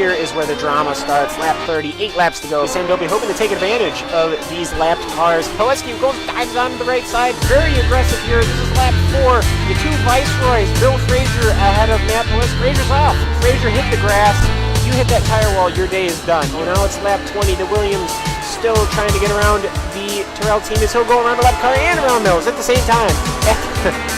here is where the drama starts. Lap 30, 8 laps to go. Sam Doby hoping to take advantage of these lapped cars. Pileski dives on the right side, very aggressive here. This is lap 4. The two Viceroys, Bill Frazier ahead of Matt Pileski. Frazier's off. Frazier hit the grass. You hit that tire wall, your day is done. Well, now it's lap 20. The Williams still trying to get around the Terrell team as he'll go around the left car and around those at the same time.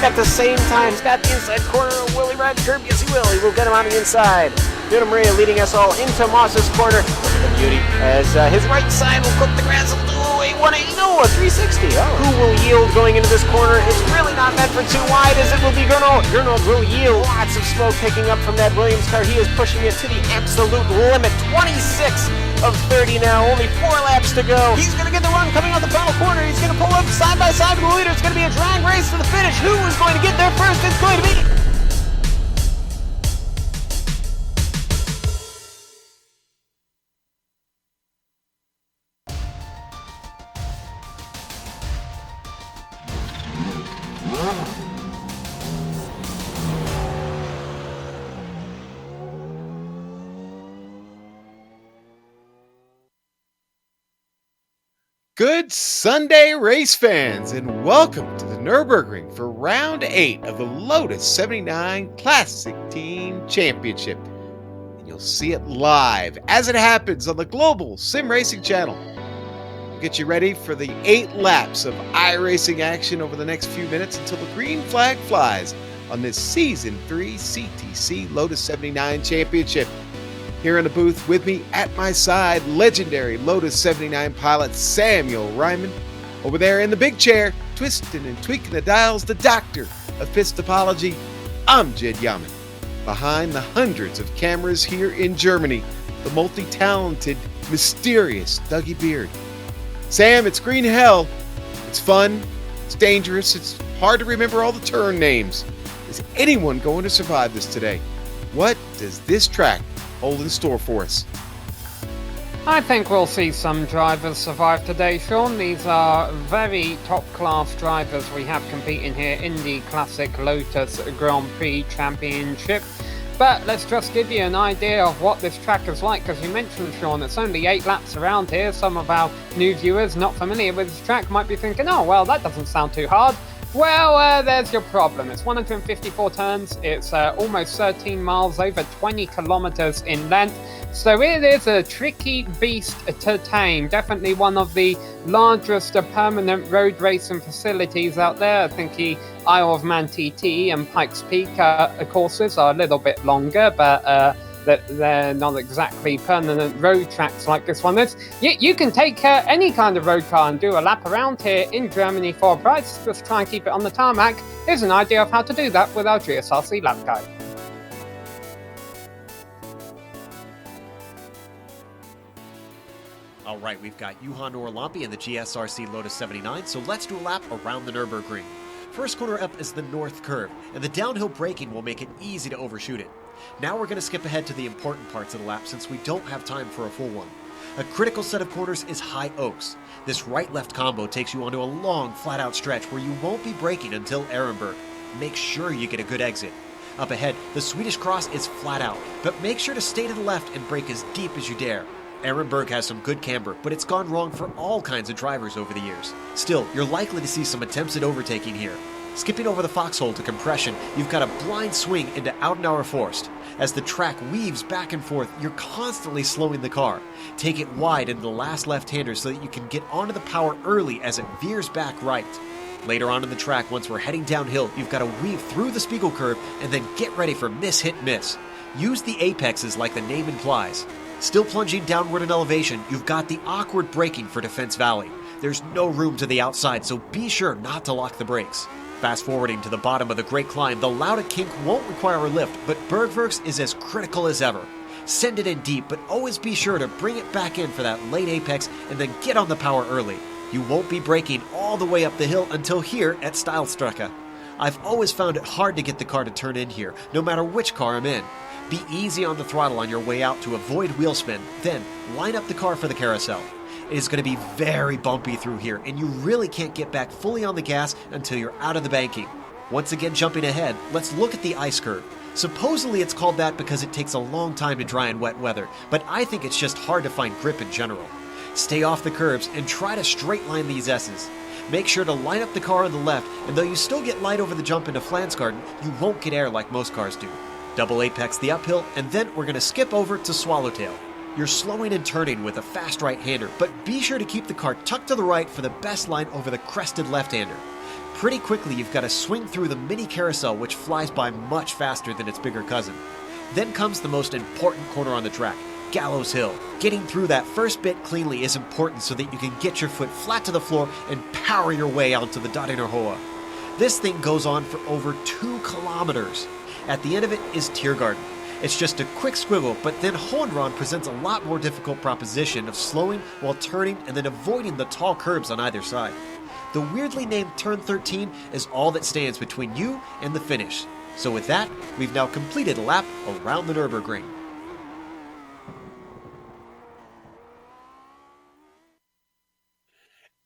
At the same time, he's got the inside corner. Will he ride the curb? Yes, he will. He will get him on the inside. Vito Maria leading us all into Moss's corner. Look at the beauty as his right side will clip the grass. Oh, a 180, no, a 360. Oh. Who will yield going into this corner? It's really not meant for too wide as it will be Gernald. Gernald will yield. Lots of smoke picking up from that Williams car. He is pushing it to the absolute limit. 26 of 30 now. Only 4 laps to go. He's going to get the run coming out the final corner. He's going to pull up side by side with the leader. It's going to be a drag race to the finish. Who is going to get there first? It's going to be... Good Sunday, race fans, and welcome to the Nurburgring for round 8 of the Lotus 79 Classic Team Championship. And you'll see it live as it happens on the Global SimRacing Channel. We'll get you ready for the 8 laps of iRacing action over the next few minutes until the green flag flies on this Season 3 CTC Lotus 79 Championship. Here in the booth with me at my side, legendary Lotus 79 pilot Samuel Ryman. Over there in the big chair, twisting and tweaking the dials, the doctor of pistopology, Amjad Yaman. Behind the hundreds of cameras here in Germany, the multi-talented, mysterious Dougie Beard. Sam, it's green hell. It's fun, it's dangerous, it's hard to remember all the turn names. Is anyone going to survive this today? What does this track hold in store for us? I think we'll see some drivers survive today, Sean. These are very top-class drivers we have competing here in the Classic Lotus Grand Prix Championship. But let's just give you an idea of what this track is like. As you mentioned, Sean, it's only 8 laps around here. Some of our new viewers not familiar with this track might be thinking, oh, well, that doesn't sound too hard. Well, there's your problem. It's 154 turns, it's almost 13 miles, over 20 kilometers in length, so it is a tricky beast to tame. Definitely one of the largest permanent road racing facilities out there. I think the Isle of Man TT and Pikes Peak courses are a little bit longer, but they're not exactly permanent road tracks like this one is. You can take any kind of road car and do a lap around here in Germany for a price. Just try and keep it on the tarmac. Here's an idea of how to do that with our GSRC lap guide. All right, we've got Johan Orlampi in the GSRC Lotus 79, so let's do a lap around the Nurburgring. First corner up is the north curve, and the downhill braking will make it easy to overshoot it. Now we're going to skip ahead to the important parts of the lap since we don't have time for a full one. A critical set of corners is High Oaks. This right-left combo takes you onto a long, flat-out stretch where you won't be braking until Ehrenberg. Make sure you get a good exit. Up ahead, the Swedish Cross is flat out, but make sure to stay to the left and brake as deep as you dare. Ehrenberg has some good camber, but it's gone wrong for all kinds of drivers over the years. Still, you're likely to see some attempts at overtaking here. Skipping over the foxhole to compression, you've got a blind swing into Outenauer Forst. As the track weaves back and forth, you're constantly slowing the car. Take it wide into the last left-hander so that you can get onto the power early as it veers back right. Later on in the track, once we're heading downhill, you've got to weave through the Spiegel curve and then get ready for miss-hit-miss. Use the apexes like the name implies. Still plunging downward in elevation, you've got the awkward braking for Defense Valley. There's no room to the outside, so be sure not to lock the brakes. Fast forwarding to the bottom of the Great Climb, the Lauda kink won't require a lift, but Bergwerks is as critical as ever. Send it in deep, but always be sure to bring it back in for that late apex and then get on the power early. You won't be braking all the way up the hill until here at Steilstrecke. I've always found it hard to get the car to turn in here, no matter which car I'm in. Be easy on the throttle on your way out to avoid wheel spin, then line up the car for the carousel. It is going to be very bumpy through here, and you really can't get back fully on the gas until you're out of the banking. Once again jumping ahead, let's look at the ice curve. Supposedly it's called that because it takes a long time to dry in wet weather, but I think it's just hard to find grip in general. Stay off the curbs and try to straight line these S's. Make sure to line up the car on the left, and though you still get light over the jump into Flansgarden, you won't get air like most cars do. Double apex the uphill, and then we're going to skip over to Swallowtail. You're slowing and turning with a fast right-hander, but be sure to keep the car tucked to the right for the best line over the crested left-hander. Pretty quickly you've got to swing through the mini carousel, which flies by much faster than its bigger cousin. Then comes the most important corner on the track, Gallows Hill. Getting through that first bit cleanly is important so that you can get your foot flat to the floor and power your way onto the Darinarhoa. This thing goes on for over 2 kilometers. At the end of it is Tiergarten. It's just a quick squiggle, but then Hohenron presents a lot more difficult proposition of slowing while turning and then avoiding the tall curbs on either side. The weirdly named Turn 13 is all that stands between you and the finish. So with that, we've now completed a lap around the Nurburgring.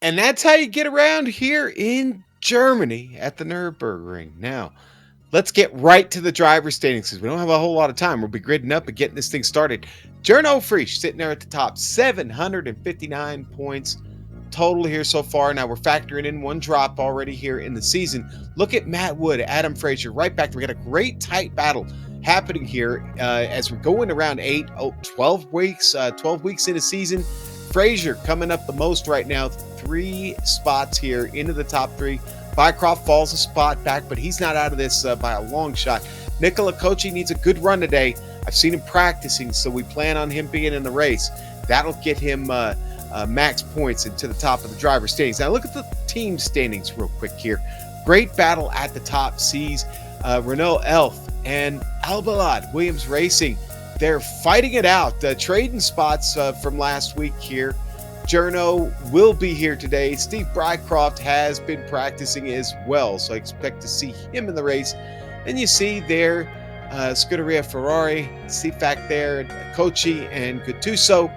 And that's how you get around here in Germany at the Nurburgring. Now, let's get right to the driver's standings because we don't have a whole lot of time. We'll be gridding up and getting this thing started. Journo Frisch sitting there at the top, 759 points total here so far. Now we're factoring in 1 drop already here in the season. Look at Matt Wood, Adam Frazier, right back. We got a great tight battle happening here as we're going around 12 weeks into season. Frazier coming up the most right now, 3 spots here into the top 3. Bycroft falls a spot back, but he's not out of this by a long shot. Nicola Kochi needs a good run today. I've seen him practicing, so we plan on him being in the race. That'll get him max points into the top of the driver's standings. Now look at the team standings real quick here. Great battle at the top sees Renault Elf and Albalad Williams Racing. They're fighting it out, trading spots from last week here. Journo will be here today. Steve Brycroft has been practicing as well, so I expect to see him in the race. And you see there, Scuderia Ferrari, CFAC there, Kochi and Gattuso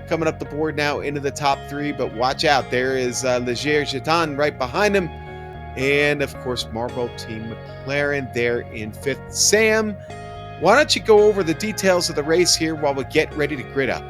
coming up the board now into the top 3. But watch out, there is Leger Gitan right behind him. And, of course, Marlboro Team McLaren there in 5th. Sam, why don't you go over the details of the race here while we get ready to grid up?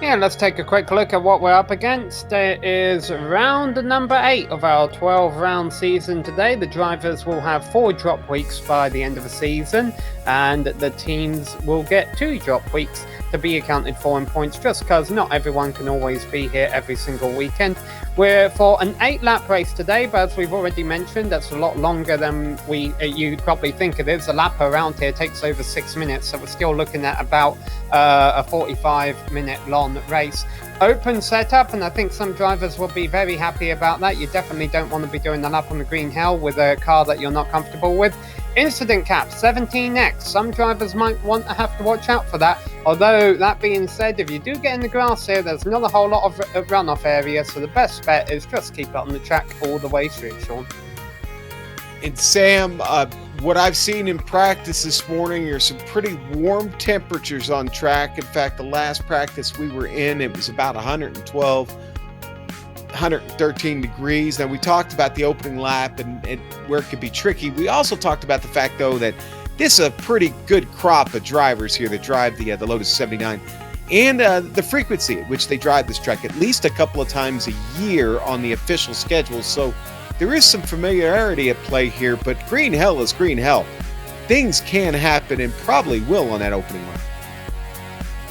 Yeah, let's take a quick look at what we're up against. It is round number 8 of our 12-round season today. The drivers will have 4 drop weeks by the end of the season, and the teams will get 2 drop weeks to be accounted for in points, just because not everyone can always be here every single weekend. We're for an 8-lap race today, but as we've already mentioned, that's a lot longer than you'd probably think it is. A lap around here takes over 6 minutes, so we're still looking at about a 45-minute long race. Open setup, and I think some drivers will be very happy about that. You definitely don't want to be doing the lap on the green hell with a car that you're not comfortable with. Incident cap 17x. Some drivers might want to have to watch out for that. Although, that being said, if you do get in the grass here, there's not a whole lot of runoff area, so the best bet is just keep it on the track all the way through, Sean. And Sam, what I've seen in practice this morning are some pretty warm temperatures on track. In fact, the last practice we were in, it was about 112, 113 degrees. Now, we talked about the opening lap and where it could be tricky. We also talked about the fact, though, that this is a pretty good crop of drivers here that drive the Lotus 79. And the frequency at which they drive this track, at least a couple of times a year on the official schedule. So there is some familiarity at play here, but green hell is green hell. Things can happen and probably will on that opening lap.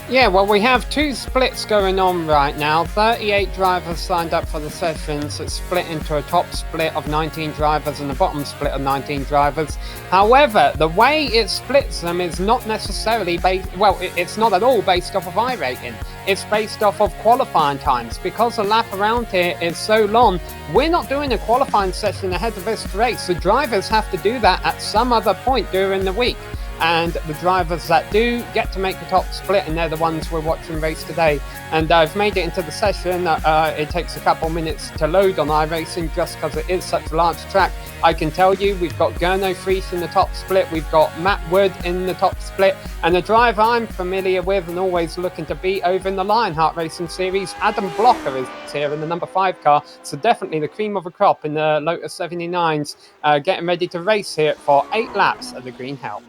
Yeah, well, we have 2 splits going on right now. 38 drivers signed up for the sessions. It's split into a top split of 19 drivers and a bottom split of 19 drivers. However, the way it splits them is not necessarily it's not at all based off of iRating. It's based off of qualifying times. Because the lap around here is so long, we're not doing a qualifying session ahead of this race. The drivers have to do that at some other point during the week. And the drivers that do get to make the top split, and they're the ones we're watching race today. And I've made it into the session. It takes a couple minutes to load on iRacing just because it is such a large track. I can tell you we've got Gurno Frisch in the top split, we've got Matt Wood in the top split, and the driver I'm familiar with and always looking to beat over in the Lionheart Racing Series, Adam Blocker, is here in the number 5 car. So definitely the cream of the crop in the Lotus 79s, getting ready to race here for 8 laps at the green help.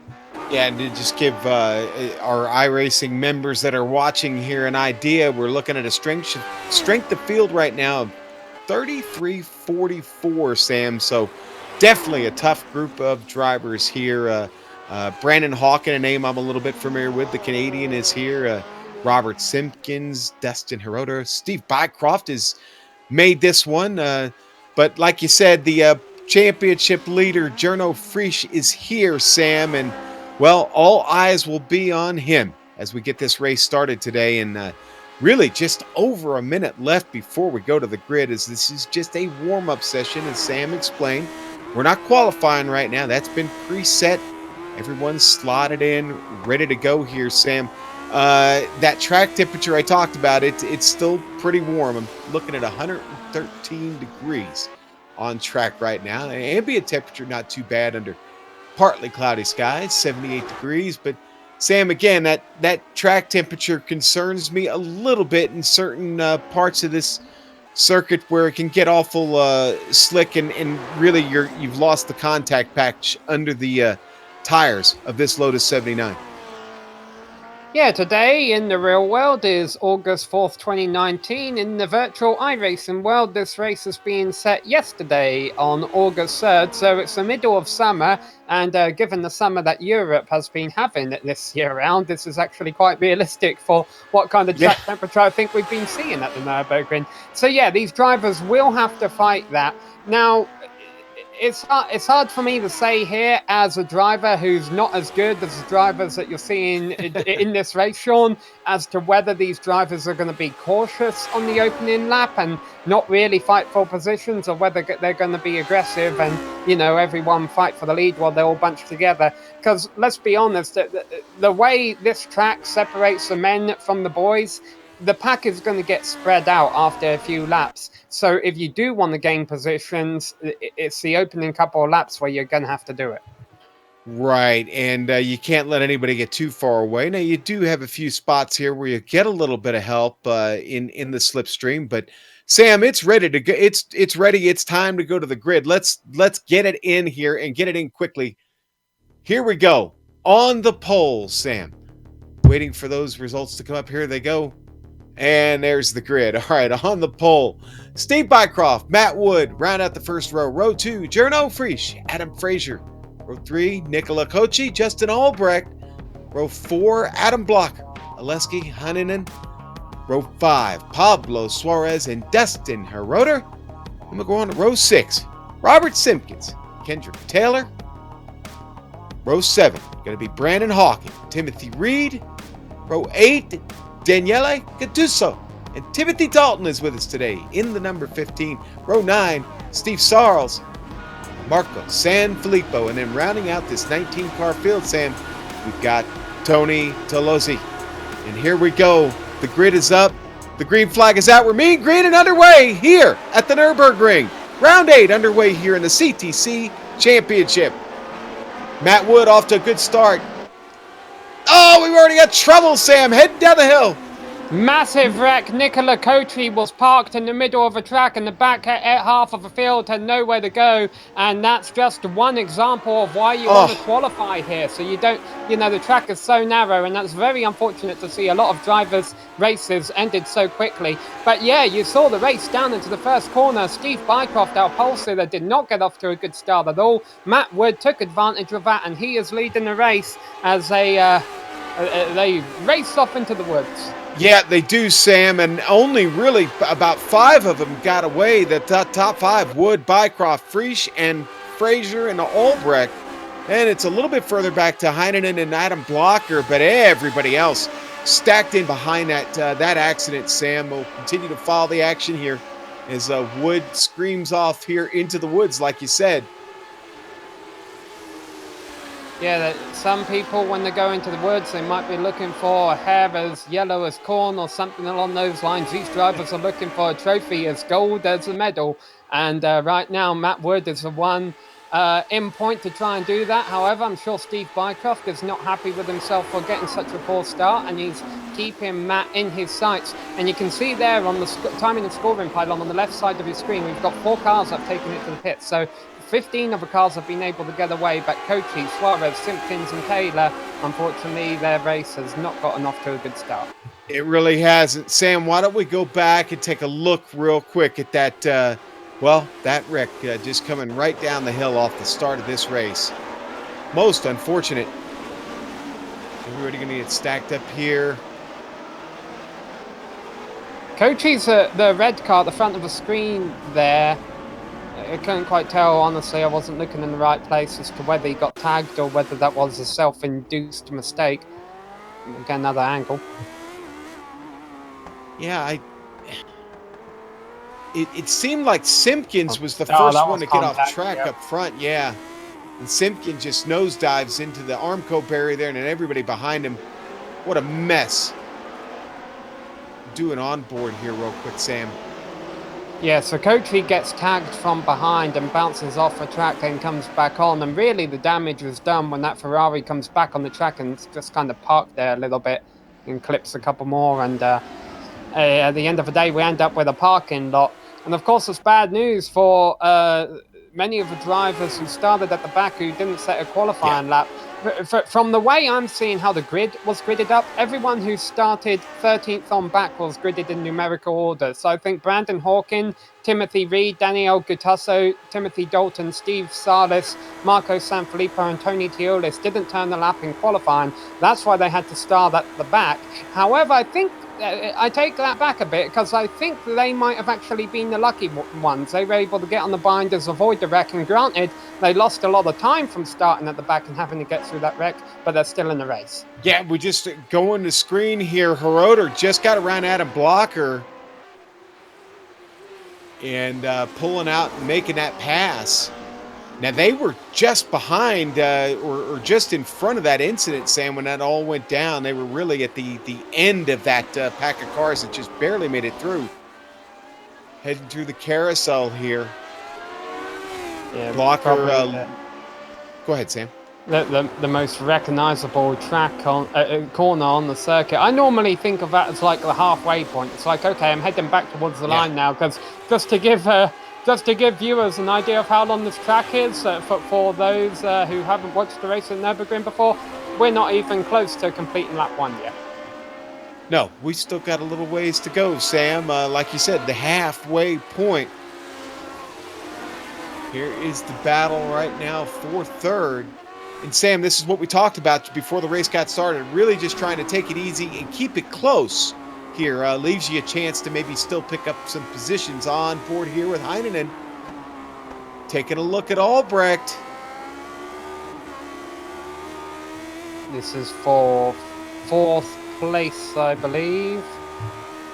Yeah, and to just give our iRacing members that are watching here an idea, we're looking at a strength of field right now of 33-44, Sam. So definitely a tough group of drivers here. Brandon Hawken, a name I'm a little bit familiar with. The Canadian is here. Robert Simpkins, Dustin Hirota, Steve Bycroft has made this one. But like you said, the championship leader, Journo Frisch, is here, Sam. And, well, all eyes will be on him as we get this race started today. And really just over a minute left before we go to the grid, as this is just a warm-up session, as Sam explained. We're not qualifying right now. That's been preset. Everyone's slotted in, ready to go here, Sam. That track temperature I talked about, it's still pretty warm. I'm looking at 113 degrees on track right now. Ambient temperature not too bad under partly cloudy skies, 78 degrees. But Sam, again, that track temperature concerns me a little bit in certain parts of this circuit where it can get awful slick, and really you've lost the contact patch under the tires of this Lotus 79. Yeah, today in the real world is August 4th, 2019. In the virtual iRacing world, this race is being set yesterday on August 3rd, so it's the middle of summer, and given the summer that Europe has been having this year round, this is actually quite realistic for what kind of track temperature I think we've been seeing at the Nurburgring. So yeah, these drivers will have to fight that. Now, it's hard for me to say here as a driver who's not as good as the drivers that you're seeing in this race, Sean, as to whether these drivers are going to be cautious on the opening lap and not really fight for positions, or whether they're going to be aggressive and, everyone fight for the lead while they're all bunched together. Because let's be honest, the way this track separates the men from the boys, the pack is going to get spread out after a few laps. So if you do want to gain positions, it's the opening couple of laps where you're going to have to do it. Right, and you can't let anybody get too far away. Now, you do have a few spots here where you get a little bit of help in the slipstream, but Sam, it's ready to go. It's ready. It's time to go to the grid. Let's get it in here and get it in quickly. Here we go. On the pole, Sam. Waiting for those results to come up. Here they go. And there's the grid. All right, on the pole, Steve Bycroft, Matt Wood, round out the first row. Row 2, Journo Frisch, Adam Frazier. Row 3, Nicola Kochi, Justin Albrecht. Row 4, Adam Blocker, Aleski Haninen. Row 5, Pablo Suarez and Dustin Hirota. And we'll go on to row 6, Robert Simpkins, Kendrick Taylor. Row 7, going to be Brandon Hawken, Timothy Reed. Row 8, Daniele Gattuso, and Timothy Dalton is with us today in the number 15. Row 9, Steve Sarles, Marco Sanfilippo, and then rounding out this 19-car field, Sam, we've got Tony Tolosi. And here we go. The grid is up. The green flag is out. We're mean green and underway here at the Nurburgring. Round 8 underway here in the CTC Championship. Matt Wood off to a good start. Oh, we've already got trouble, Sam, heading down the hill. Massive wreck. Nicola Kochi was parked in the middle of the track, and the back half of the field had nowhere to go. And that's just one example of why you want to qualify here. So you don't, the track is so narrow, and that's very unfortunate to see. A lot of drivers' races ended so quickly. But yeah, you saw the race down into the first corner. Steve Bycroft, our pole sitter, did not get off to a good start at all. Matt Wood took advantage of that, and he is leading the race as they raced off into the woods. Yeah, they do, Sam, and only really about 5 of them got away. The top 5, Wood, Bycroft, Frisch, and Frazier, and Albrecht. And it's a little bit further back to Heinen and Adam Blocker, but everybody else stacked in behind that accident, Sam. We'll continue to follow the action here as Wood screams off here into the woods, like you said. Yeah, some people, when they go into the woods, they might be looking for a hair as yellow as corn or something along those lines. These drivers are looking for a trophy as gold as a medal. And right now, Matt Wood is the one in point to try and do that. However, I'm sure Steve Bycroft is not happy with himself for getting such a poor start, and he's keeping Matt in his sights. And you can see there on the timing and scoring pylon on the left side of your screen, we've got 4 cars that have taken it to the pits. So 15 of the cars have been able to get away, but Kochi, Suarez, Simpkins and Taylor, unfortunately, their race has not gotten off to a good start. It really hasn't. Sam, why don't we go back and take a look real quick at that, that wreck just coming right down the hill off the start of this race. Most unfortunate. Everybody going to get stacked up here. Kochi's the red car at the front of the screen there. I couldn't quite tell, honestly. I wasn't looking in the right place as to whether he got tagged or whether that was a self-induced mistake. We'll get another angle. Yeah, it seemed like Simpkins was the first one to get off track up front, yeah. And Simpkins just nosedives into the Armco barrier there, and then everybody behind him. What a mess. Do an onboard here real quick, Sam. Yeah, so Kochi gets tagged from behind and bounces off the track, then comes back on. And really the damage was done when that Ferrari comes back on the track and just kind of parked there a little bit and clips a couple more. And at the end of the day, we end up with a parking lot. And of course, it's bad news for many of the drivers who started at the back who didn't set a qualifying lap. From the way I'm seeing how the grid was gridded up, everyone who started 13th on back was gridded in numerical order. So I think Brandon Hawkin, Timothy Reed, Daniel Gutasso, Timothy Dalton, Steve Salis, Marco Sanfilippo and Tony Teolis didn't turn the lap in qualifying. That's why they had to start at the back. However, I think I take that back a bit because I think they might have actually been the lucky ones. They were able to get on the binders, avoid the wreck, and granted, they lost a lot of time from starting at the back and having to get through that wreck, but they're still in the race. Yeah, we just go on the screen here. Heroder just got around Adam Blocker and pulling out and making that pass. Now, they were just behind or just in front of that incident, Sam, when that all went down. They were really at the end of that pack of cars that just barely made it through. Heading through the carousel here. Yeah, Blocker. Go ahead, Sam. The most recognizable track on corner on the circuit. I normally think of that as like the halfway point. It's like, okay, I'm heading back towards the line now, because just to give viewers an idea of how long this track is, for those who haven't watched the race at Nurburgring before, we're not even close to completing lap 1 yet. No, we still got a little ways to go, Sam. Like you said, the halfway point. Here is the battle right now for third. And Sam, this is what we talked about before the race got started. Really just trying to take it easy and keep it close here. Leaves you a chance to maybe still pick up some positions on board here with Heinonen. Taking a look at Albrecht. This is for 4th place, I believe.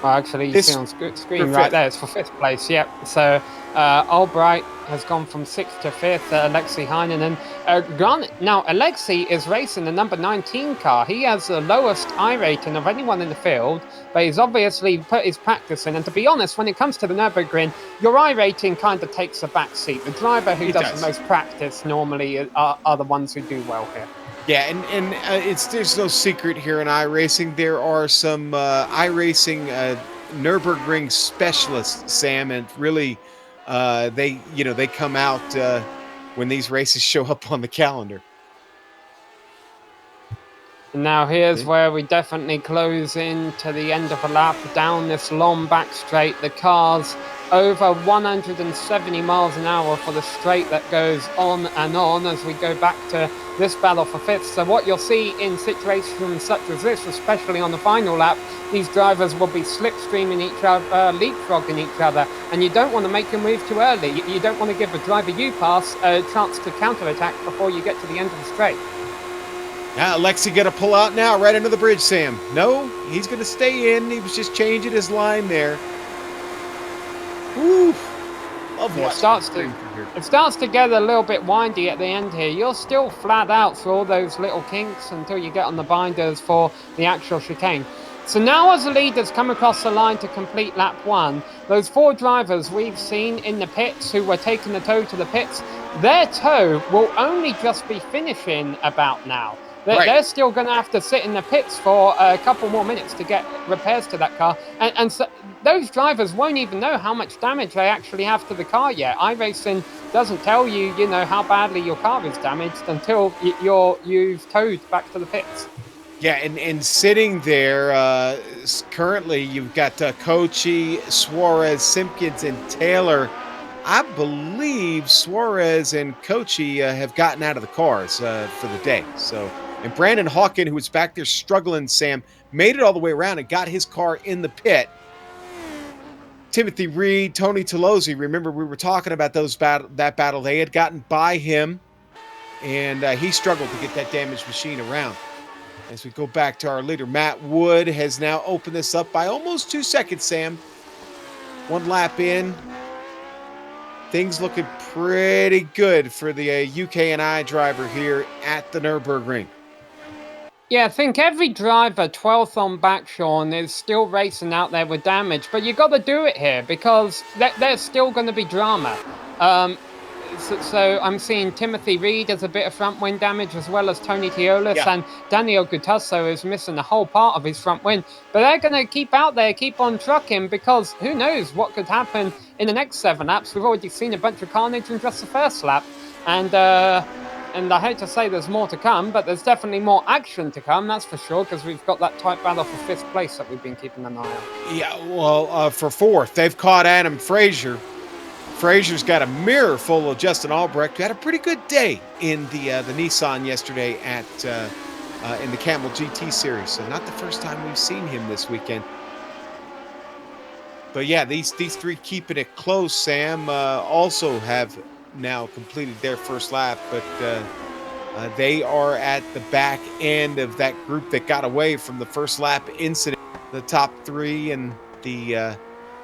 Well, actually, you see on screen right there, it's for 5th place, yep. So Albright has gone from 6th to 5th, Alexei Heinonen. Now, Alexei is racing the number 19 car. He has the lowest I rating of anyone in the field, but he's obviously put his practice in. And to be honest, when it comes to the Nürburgring, your I rating kind of takes a back seat. The driver who does the most practice normally are the ones who do well here. Yeah, and there's no secret here in iRacing. There are some iRacing Nürburgring specialists, Sam, and really they come out when these races show up on the calendar. Now here's where we definitely close in to the end of the lap down this long back straight. The car's over 170 miles an hour for the straight that goes on and on as we go back to this battle for 5th. So what you'll see in situations such as this, especially on the final lap, these drivers will be slipstreaming each other, leapfrogging each other, and you don't want to make your move too early. You don't want to give the driver you pass a chance to counterattack before you get to the end of the straight. Now, Alexei going to pull out now right under the bridge, Sam. No, he's going to stay in. He was just changing his line there. Woo! It starts to get a little bit windy at the end here. You're still flat out through all those little kinks until you get on the binders for the actual chicane. So now as the leaders come across the line to complete lap 1, those 4 drivers we've seen in the pits who were taking the tow to the pits, their tow will only just be finishing about now. They're still going to have to sit in the pits for a couple more minutes to get repairs to that car. And so those drivers won't even know how much damage they actually have to the car yet. iRacing doesn't tell you, how badly your car is damaged until you've towed back to the pits. Yeah, and sitting there, currently you've got Kochi, Suarez, Simpkins, and Taylor. I believe Suarez and Kochi have gotten out of the cars for the day. So, and Brandon Hawken, who was back there struggling, Sam, made it all the way around and got his car in the pit. Timothy Reed, Tony Tolosi, remember we were talking about that battle. They had gotten by him, and he struggled to get that damaged machine around. As we go back to our leader, Matt Wood has now opened this up by almost 2 seconds, Sam. 1 lap in. Things looking pretty good for the UK&I driver here at the Nurburgring. Yeah, I think every driver 12th on back, Sean, is still racing out there with damage, but you got to do it here because there's still going to be drama. So I'm seeing Timothy Reed has a bit of front wing damage, as well as Tony Teolis, and Daniel Gutasso is missing a whole part of his front wing. But they're going to keep out there, keep on trucking, because who knows what could happen in the next 7 laps. We've already seen a bunch of carnage in just the first lap. And I hate to say there's more to come, but there's definitely more action to come, that's for sure, because we've got that tight battle for 5th place that we've been keeping an eye on. Yeah, well, for 4th, they've caught Adam Frazier. Frazier's got a mirror full of Justin Albrecht, who had a pretty good day in the Nissan yesterday in the Camel GT Series. So not the first time we've seen him this weekend. But yeah, these 3 keeping it close, Sam, also have now completed their first lap, but they are at the back end of that group that got away from the first lap incident. The top 3 and the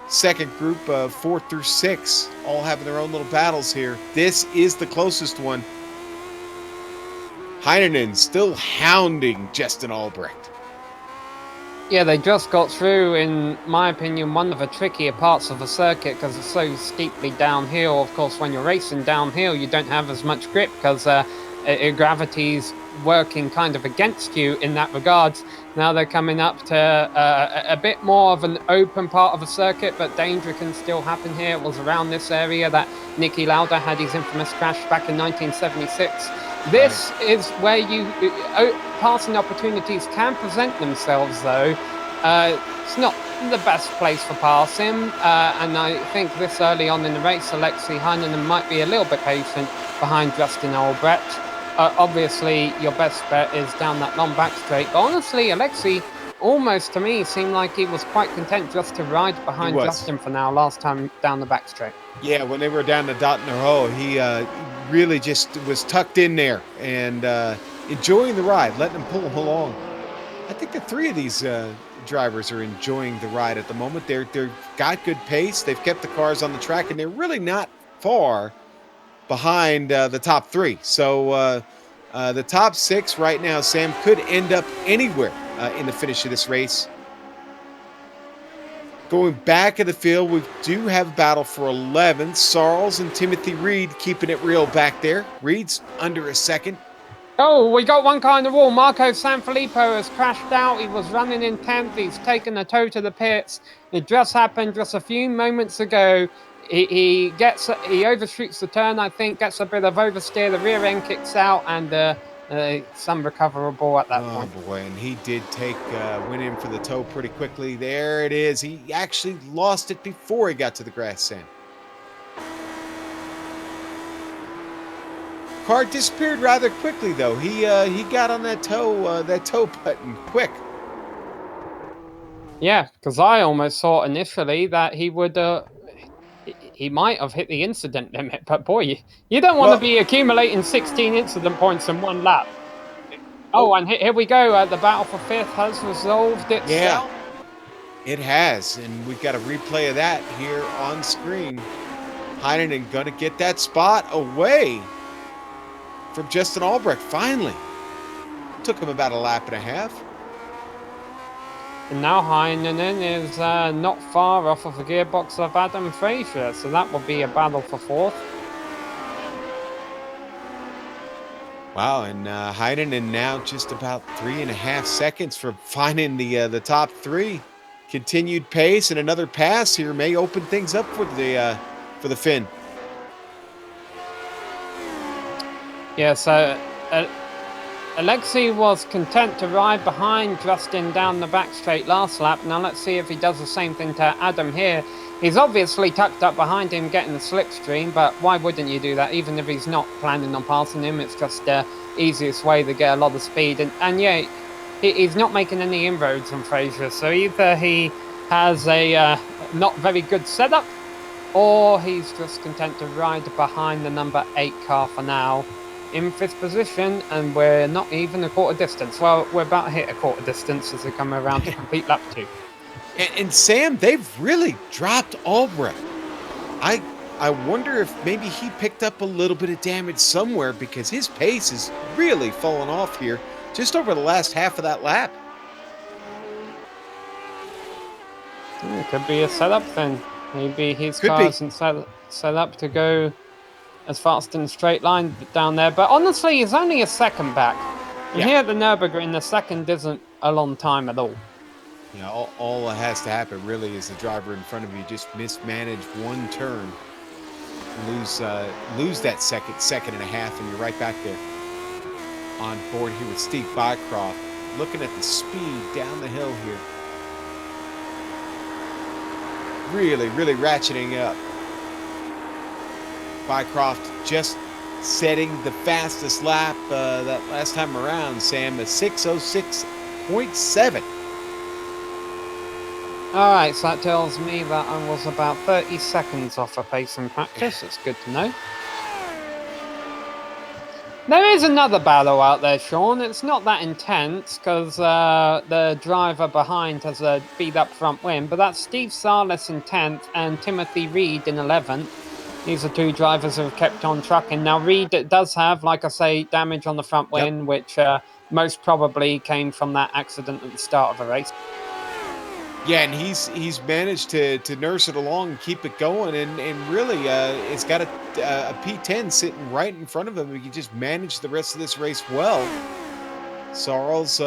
second group of 4 through 6 all having their own little battles here. This is the closest one. Heinonen still hounding Justin Albrecht. Yeah, they just got through, in my opinion, one of the trickier parts of the circuit because it's so steeply downhill. Of course, when you're racing downhill, you don't have as much grip because gravity's working kind of against you in that regards. Now they're coming up to a bit more of an open part of the circuit, but danger can still happen here. It was around this area that Niki Lauda had his infamous crash back in 1976. This is where passing opportunities can present themselves, though. It's not the best place for passing, and I think this early on in the race, Alexei Heinonen might be a little bit patient behind Justin Albrecht. Obviously, your best bet is down that long back straight. But honestly, Alexei almost, to me, seemed like he was quite content just to ride behind Justin for now, last time down the back straight. Yeah, when they were down to Dotner, he really just was tucked in there and enjoying the ride, letting him pull him along. I think the 3 of these drivers are enjoying the ride at the moment. They've got good pace. They've kept the cars on the track, and they're really not far behind the top 3. So the top 6 right now, Sam, could end up anywhere in the finish of this race. Going back in the field, we do have a battle for 11. Sarles and Timothy Reed keeping it real back there. Reed's under a second. Oh, we got one car in the wall. Marco Sanfilippo has crashed out. He was running in 10th. He's taken a tow to the pits. It just happened just a few moments ago. He overshoots the turn, I think, gets a bit of oversteer. The rear end kicks out, and it's unrecoverable at that point. Oh, boy, and he did went in for the tow pretty quickly. There it is. He actually lost it before he got to the grass sand. Car disappeared rather quickly, though. He got on that tow button quick. Yeah, because I almost thought initially that he would... he might have hit the incident limit, but boy, you don't want to be accumulating 16 incident points in one lap. Oh, and here we go. The battle for 5th has resolved itself. Yeah, it has, and we've got a replay of that here on screen. Heinonen going to get that spot away from Justin Albrecht, finally. Took him about a lap and a half. And now Heinonen is not far off of the gearbox of Adam Frazier, so that will be a battle for 4th. Wow, and Heidenen now just about 3.5 seconds from finding the top three. Continued pace and another pass here may open things up for the Finn. Yeah, so Alexei was content to ride behind Justin down the back straight last lap. Now let's see if he does the same thing to Adam here. He's obviously tucked up behind him getting the slipstream, but why wouldn't you do that? Even if he's not planning on passing him, it's just the easiest way to get a lot of speed. And yeah, he's not making any inroads on Fraser, so either he has a not very good setup, or he's just content to ride behind the number 8 car for now. In 5th position, and we're not even a quarter distance. Well, we're about to hit a quarter distance as we come around to complete lap 2. And Sam, they've really dropped Albrecht. I wonder if maybe he picked up a little bit of damage somewhere, because his pace is really fallen off here just over the last half of that lap. It could be a setup then. Maybe his car isn't set up to go as fast in a straight line down there. But honestly, he's only a second back. And here at the Nurburgring, the second isn't a long time at all. You know, all that has to happen really is the driver in front of you just mismanage one turn, lose that second and a half, and you're right back there on board here with Steve Bycroft, looking at the speed down the hill here. Really, really ratcheting up. Bycroft just setting the fastest lap that last time around, Sam, a 6:06.7. Alright, so that tells me that I was about 30 seconds off a pace in practice. That's good to know. There is another battle out there, Sean. It's not that intense because the driver behind has a beat up front wing, but that's Steve Salas in 10th and Timothy Reed in 11th. These are 2 drivers who have kept on trucking. Now, Reed does have, like I say, damage on the front wing, which most probably came from that accident at the start of the race. Yeah, and he's managed to nurse it along and keep it going, and really it's got a P10 sitting right in front of him. He can just manage the rest of this race well. Sarles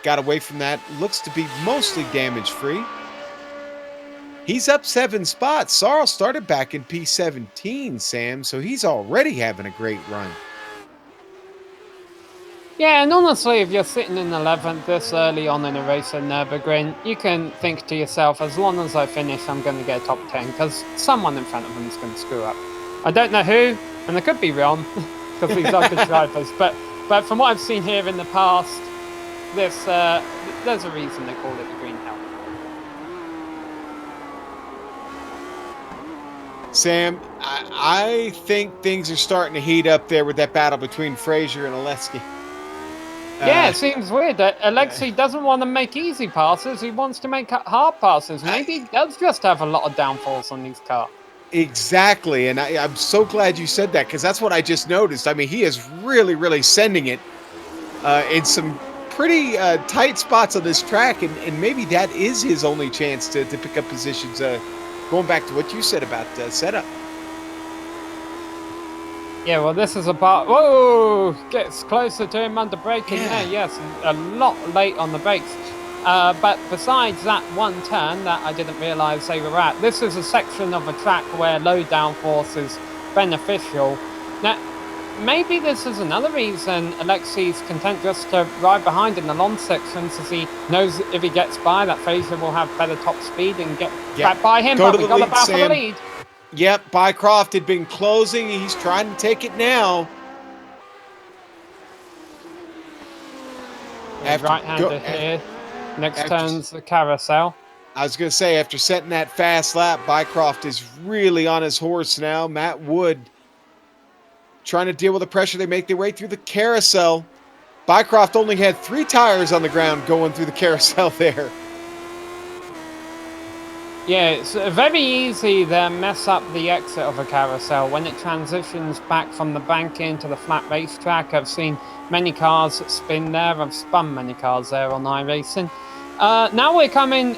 got away from that. Looks to be mostly damage-free. He's up 7 spots. Sarles started back in P17, Sam, so he's already having a great run. Yeah, and honestly, if you're sitting in 11th this early on in a race at Nürburgring, you can think to yourself, as long as I finish, I'm going to get a top 10, because someone in front of them is going to screw up. I don't know who, and I could be wrong, because these are good drivers, but from what I've seen here in the past, there's a reason they call it the green helmet. Sam, I think things are starting to heat up there with that battle between Fraser and Alexei. Yeah, it seems weird that Alexei doesn't want to make easy passes. He wants to make hard passes. Maybe he does just have a lot of downfalls on his car. Exactly, and I'm so glad you said that, because that's what I just noticed. I mean, he is really, really sending it in some pretty tight spots on this track, and maybe that is his only chance to pick up positions, going back to what you said about setup. Yeah, well, this is a part. Whoa! Gets closer to him under braking there. Yes, a lot late on the brakes. But besides that one turn that I didn't realise they were at, this is a section of a track where low downforce is beneficial. Now, maybe this is another reason Alexei's content just to ride behind in the long sections, as he knows if he gets by, that Fraser will have better top speed and get back by him. But we got the battle for the lead. Yep, Bycroft had been closing. He's trying to take it now. Right-hander here. Next turn's the carousel. I was going to say, after setting that fast lap, Bycroft is really on his horse now. Matt Wood trying to deal with the pressure. They make their way through the carousel. Bycroft only had 3 tires on the ground going through the carousel there. Yeah, it's very easy to mess up the exit of a carousel when it transitions back from the bank into the flat racetrack. I've seen many cars spin there. I've spun many cars there on iRacing. Now we're coming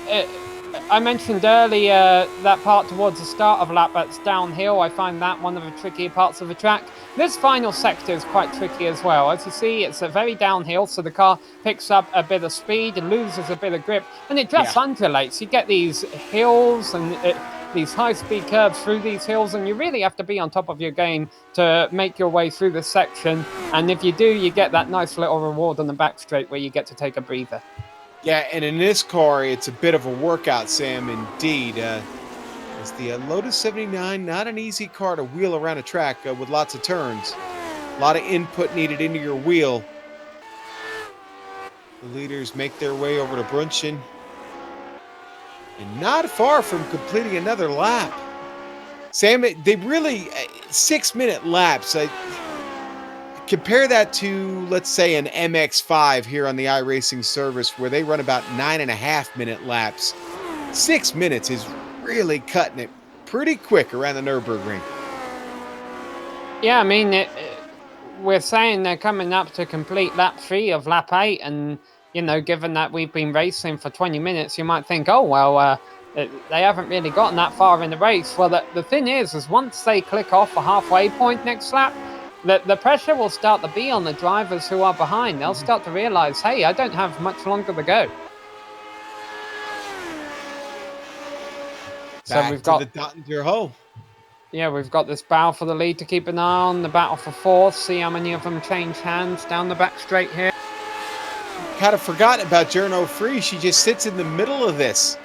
I mentioned earlier that part towards the start of lap that's downhill. I find that one of the trickier parts of the track. This final sector is quite tricky as well. As you see, it's a very downhill, so the car picks up a bit of speed and loses a bit of grip, and it just undulates. You get these hills and these high-speed curves through these hills, and you really have to be on top of your game to make your way through this section. And if you do, you get that nice little reward on the back straight where you get to take a breather. Yeah, and in this car, it's a bit of a workout, Sam, indeed. It's the Lotus 79, not an easy car to wheel around a track with lots of turns. A lot of input needed into your wheel. The leaders make their way over to Brunchen. And not far from completing another lap. Sam, they really, 6-minute laps. Compare that to, let's say, an MX-5 here on the iRacing service where they run about 9.5-minute laps. 6 minutes is really cutting it pretty quick around the Nurburgring. Yeah, I mean, we're saying they're coming up to complete lap 3 of lap 8, and, you know, given that we've been racing for 20 minutes, you might think, oh, well, they haven't really gotten that far in the race. Well, the thing is once they click off a halfway point next lap, the pressure will start to be on the drivers who are behind. They'll start to realize, hey, I don't have much longer to go. So we've got the Dottinger hole. Yeah, we've got this battle for the lead to keep an eye on, the battle for fourth. See how many of them change hands down the back straight here. Kind of forgotten about Journo Free. She just sits in the middle of this.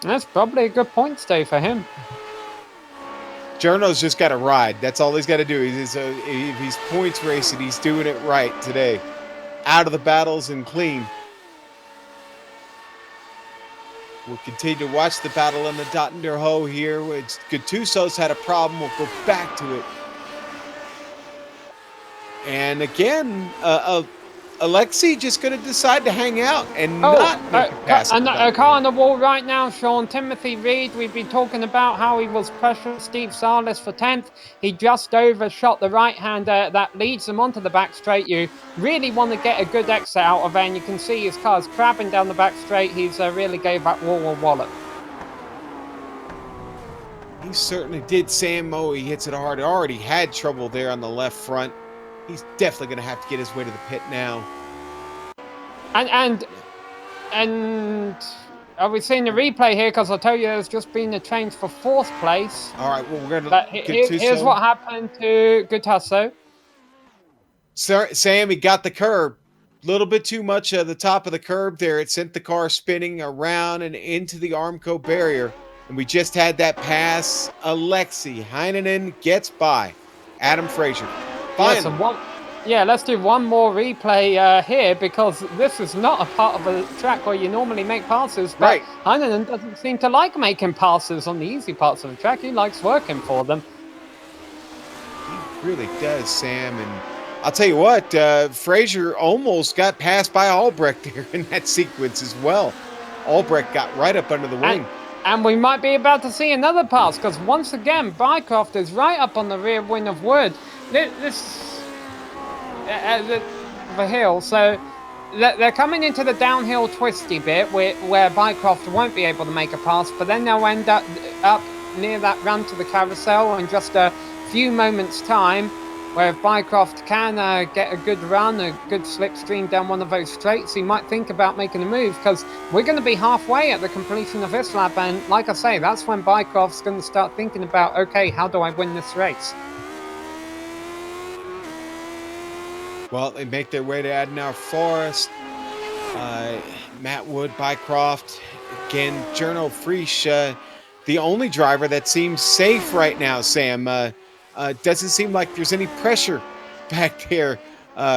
That's probably a good point stay for him. Journo's just got to ride. That's all he's got to do. If he's points racing, he's doing it right today. Out of the battles and clean. We'll continue to watch the battle on the Dottinger Ho here. Gattuso's had a problem. We'll go back to it. And again, Alexei just going to decide to hang out and not make a pass. A car on the wall right now, Sean. Timothy Reed, we've been talking about how he was pressuring Steve Salas for 10th. He just overshot the right-hander that leads him onto the back straight. You really want to get a good exit out of there, and you can see his car's crabbing down the back straight. He's really gave that wall a wallop. He certainly did, Sam. He hits it hard. Already had trouble there on the left front. He's definitely going to have to get his way to the pit now. And are we seeing the replay here? Because I'll tell you, there's just been a change for fourth place. All right, well, we're going to... Here's what happened to Gutasso. Sam, he got the curb. A little bit too much of the top of the curb there. It sent the car spinning around and into the Armco barrier. And we just had that pass. Alexei Heinonen gets by Adam Fraser. Let's do one more replay here, because this is not a part of a track where you normally make passes. But right. Heinonen doesn't seem to like making passes on the easy parts of the track. He likes working for them. He really does, Sam. And I'll tell you what, Fraser almost got passed by Albrecht there in that sequence as well. Albrecht got right up under the wing. And we might be about to see another pass, because once again, Bycroft is right up on the rear wing of Wood. The hill, so they're coming into the downhill twisty bit where Bycroft won't be able to make a pass, but then they'll end up near that run to the carousel in just a few moments' time, where if Bycroft can get a good run, a good slipstream down one of those straights, he might think about making a move, because we're going to be halfway at the completion of this lap, and like I say, that's when Bycroft's going to start thinking about, okay, how do I win this race? Well, they make their way to Adenauer Forest. Matt Wood, Bycroft, again, Journo Friesch, the only driver that seems safe right now, Sam. Doesn't seem like there's any pressure back there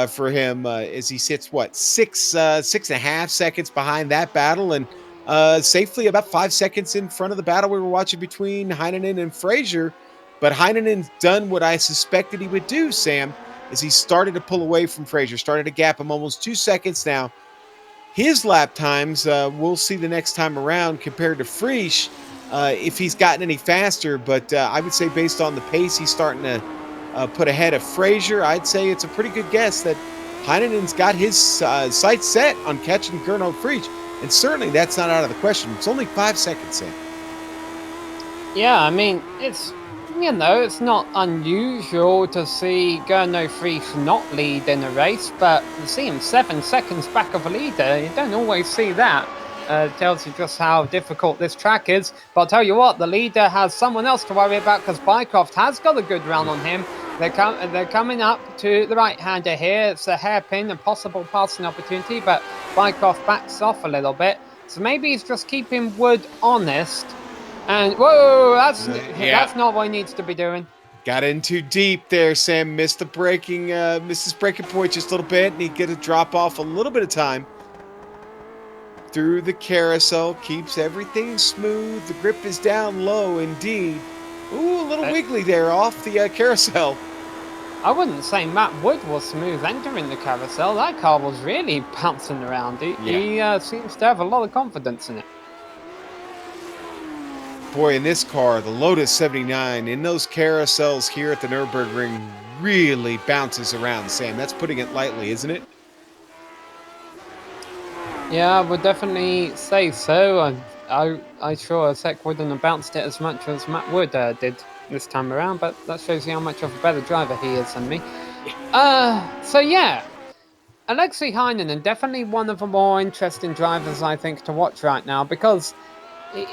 for him as he sits, 6.5 seconds behind that battle, and safely about 5 seconds in front of the battle we were watching between Heinonen and Fraser. But Heinenen's done what I suspected he would do, Sam, as he started to pull away from Fraser, started to gap him almost 2 seconds now. His lap times, we'll see the next time around compared to Friesch, if he's gotten any faster. But I would say based on the pace he's starting to put ahead of Fraser, I'd say it's a pretty good guess that Heinenen's got his sights set on catching Journo Friesch. And certainly that's not out of the question. It's only 5 seconds, Sam. Yeah, I mean, it's not unusual to see Gurno Frisch not lead in a race, but to see him 7 seconds back of a leader, you don't always see that. Tells you just how difficult this track is. But I'll tell you what, the leader has someone else to worry about because Bycroft has got a good run on him. They're coming up to the right-hander here. It's a hairpin, a possible passing opportunity, but Bycroft backs off a little bit. So maybe he's just keeping Wood honest. And whoa, that's not what he needs to be doing. Got in too deep there, Sam. Missed his breaking point just a little bit, and he get a drop off a little bit of time. Through the carousel, keeps everything smooth. The grip is down low indeed. Ooh, a little wiggly there off the carousel. I wouldn't say Matt Wood was smooth entering the carousel. That car was really bouncing around. He seems to have a lot of confidence in it. Boy, in this car, the Lotus 79, in those carousels here at the Nurburgring, really bounces around, Sam. That's putting it lightly, isn't it? Yeah, I would definitely say so. I sure as heck wouldn't have bounced it as much as Matt Wood did this time around, but that shows you how much of a better driver he is than me. So yeah, Alexei Heinonen, definitely one of the more interesting drivers I think to watch right now, because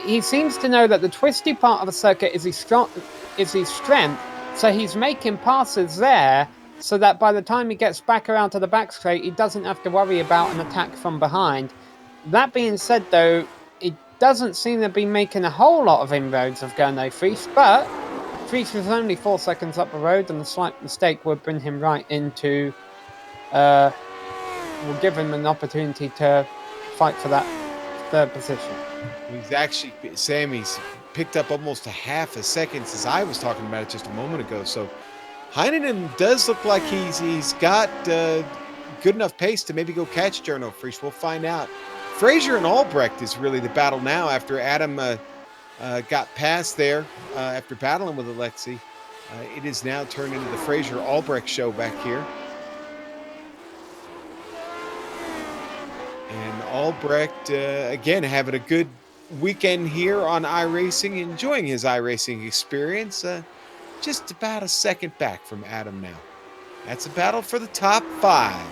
he seems to know that the twisty part of the circuit is his strength, so he's making passes there so that by the time he gets back around to the back straight, he doesn't have to worry about an attack from behind. That being said, though, it doesn't seem to be making a whole lot of inroads of Gurno Frisch, but Frisch is only 4 seconds up the road, and a slight mistake would bring him right into... will give him an opportunity to fight for that third position. He's actually, Sammy's picked up almost a half a second since I was talking about it just a moment ago. So Heinonen does look like he's got good enough pace to maybe go catch Gurno Frisch. We'll find out. Fraser and Albrecht is really the battle now after Adam got past there after battling with Alexei. It is now turned into the Fraser-Albrecht show back here. And Albrecht, again, having a good weekend here on iRacing, enjoying his iRacing experience. Just about a second back from Adam now. That's a battle for the top 5.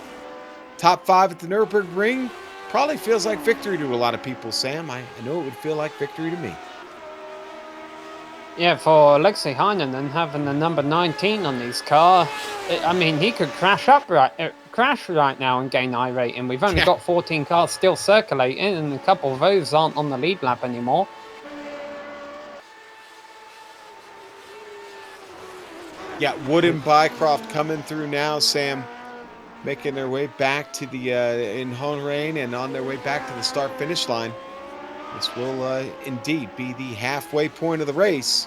Top 5 at the Nurburgring probably feels like victory to a lot of people, Sam. I know it would feel like victory to me. Yeah, for Alexei Heinonen having the number 19 on his car, I mean, he could crash right now and gain I rating. We've only got 14 cars still circulating, and a couple of those aren't on the lead lap anymore. Yeah, Wood and Bycroft coming through now, Sam, making their way back to the in Hohenrain and on their way back to the start-finish line. This will indeed be the halfway point of the race.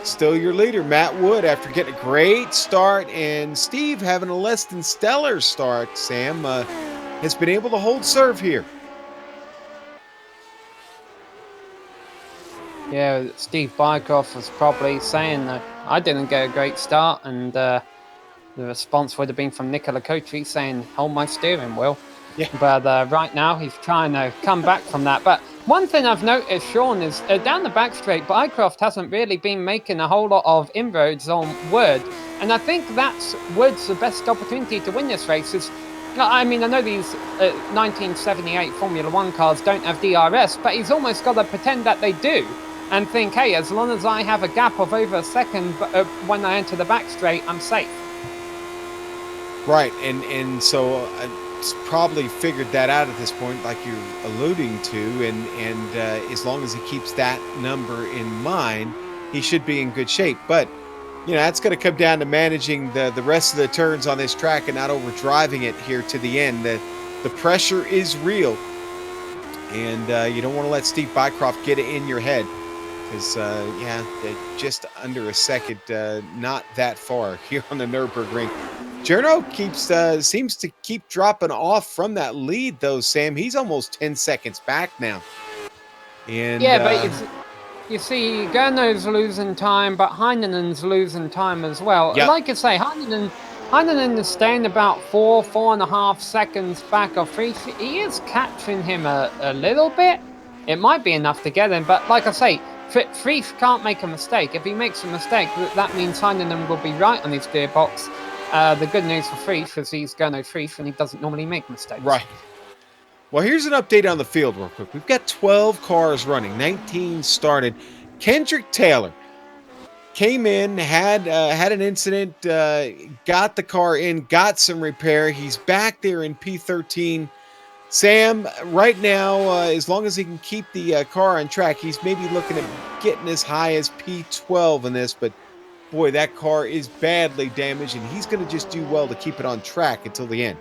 Still your leader, Matt Wood, after getting a great start, and Steve having a less than stellar start, Sam, has been able to hold serve here. Yeah, Steve Bycroft was probably saying that I didn't get a great start, and the response would have been from Nicola Cochi saying, hold my steering wheel. Yeah. But right now he's trying to come back from that. But one thing I've noticed, Sean, is down the back straight, Bycroft hasn't really been making a whole lot of inroads on Wood. And I think that's Wood's the best opportunity to win this race. I mean, I know these 1978 Formula 1 cars don't have DRS, but he's almost got to pretend that they do. And think, hey, as long as I have a gap of over a second when I enter the back straight, I'm safe. Right, and so it's probably figured that out at this point, like you're alluding to, and as long as he keeps that number in mind, he should be in good shape. But, you know, that's going to come down to managing the rest of the turns on this track and not overdriving it here to the end. The pressure is real, and you don't want to let Steve Bycroft get it in your head. Because, just under a second, not that far here on the Nürburgring. Gurno seems to keep dropping off from that lead, though, Sam. He's almost 10 seconds back now. And yeah, but you see, Gurno's losing time, but Heinenen's losing time as well. Yep. Like I say, Heinonen Heinonen is staying about 4.5 seconds back of Frisch. He is catching him a little bit. It might be enough to get him, but like I say, Frisch can't make a mistake. If he makes a mistake, that means Heinonen will be right on his gearbox. The good news for Frisch is he's Gernot Frisch and he doesn't normally make mistakes. Right. Well, here's an update on the field real quick. We've got 12 cars running, 19 started. Kendrick Taylor came in, had an incident, got the car in, got some repair. He's back there in P13. Sam, right now, as long as he can keep the car on track, he's maybe looking at getting as high as P12 in this, but boy, that car is badly damaged, and he's going to just do well to keep it on track until the end.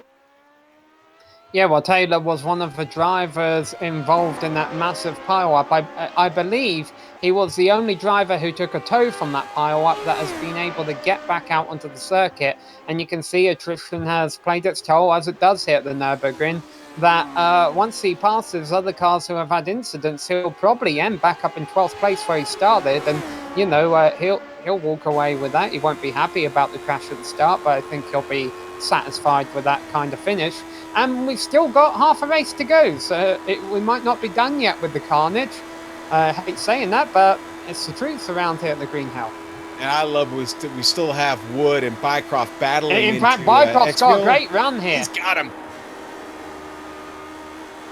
Yeah, well, Taylor was one of the drivers involved in that massive pile-up. I believe he was the only driver who took a tow from that pile-up that has been able to get back out onto the circuit. And you can see attrition has played its toll, as it does here at the Nurburgring, that once he passes other cars who have had incidents, he'll probably end back up in 12th place where he started. And, you know, he'll walk away with that. He won't be happy about the crash at the start, but I think he'll be satisfied with that kind of finish. And we've still got half a race to go, so we might not be done yet with the carnage. I hate saying that, but it's the truth around here at the Green Hell. And I love we still have Wood and Bycroft battling. In fact, Bycroft's got a great run here. He's got him.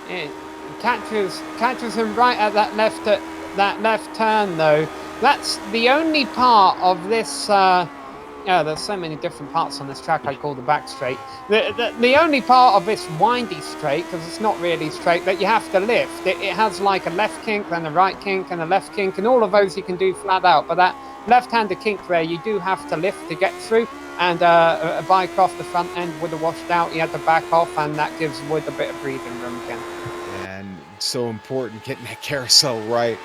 It catches him right at that left turn, though. That's the only part of this. Yeah, there's so many different parts on this track I call the back straight. The only part of this windy straight, because it's not really straight, that you have to lift. It has like a left kink, then a right kink, and a left kink, and all of those you can do flat out. But that left-handed kink there, you do have to lift to get through. And Bycroft, the front end would have washed out. He had to back off, and that gives Wood a bit of breathing room again. And so important getting that carousel right.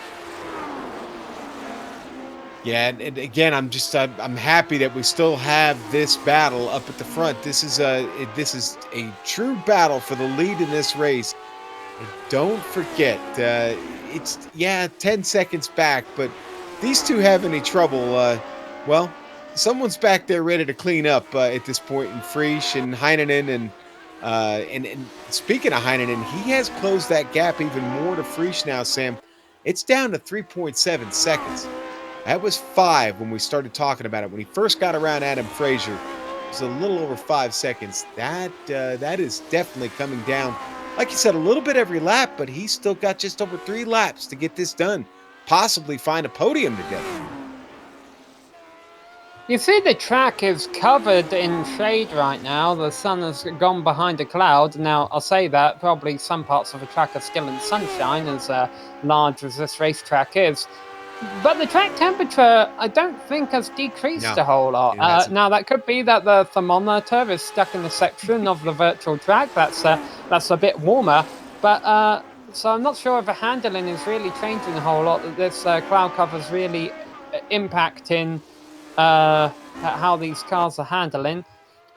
Yeah, and again, I'm happy that we still have this battle up at the front. This is a true battle for the lead in this race. And don't forget, it's 10 seconds back, but these two have any trouble. Well, someone's back there ready to clean up at this point in Frisch and Heinonen, and speaking of Heinonen, he has closed that gap even more to Frisch now. Sam, it's down to 3.7 seconds. That was 5 when we started talking about it. When he first got around Adam Frazier, it was a little over 5 seconds. That is definitely coming down. Like you said, a little bit every lap, but he's still got just over 3 laps to get this done. Possibly find a podium today. You see the track is covered in shade right now. The sun has gone behind a cloud. Now, I'll say that probably some parts of the track are still in sunshine, as large as this racetrack is. But the track temperature, I don't think, has decreased a whole lot. Now, that could be that the thermometer is stuck in the section of the virtual track. That's a bit warmer. But so I'm not sure if the handling is really changing a whole lot. That this cloud cover is really impacting how these cars are handling.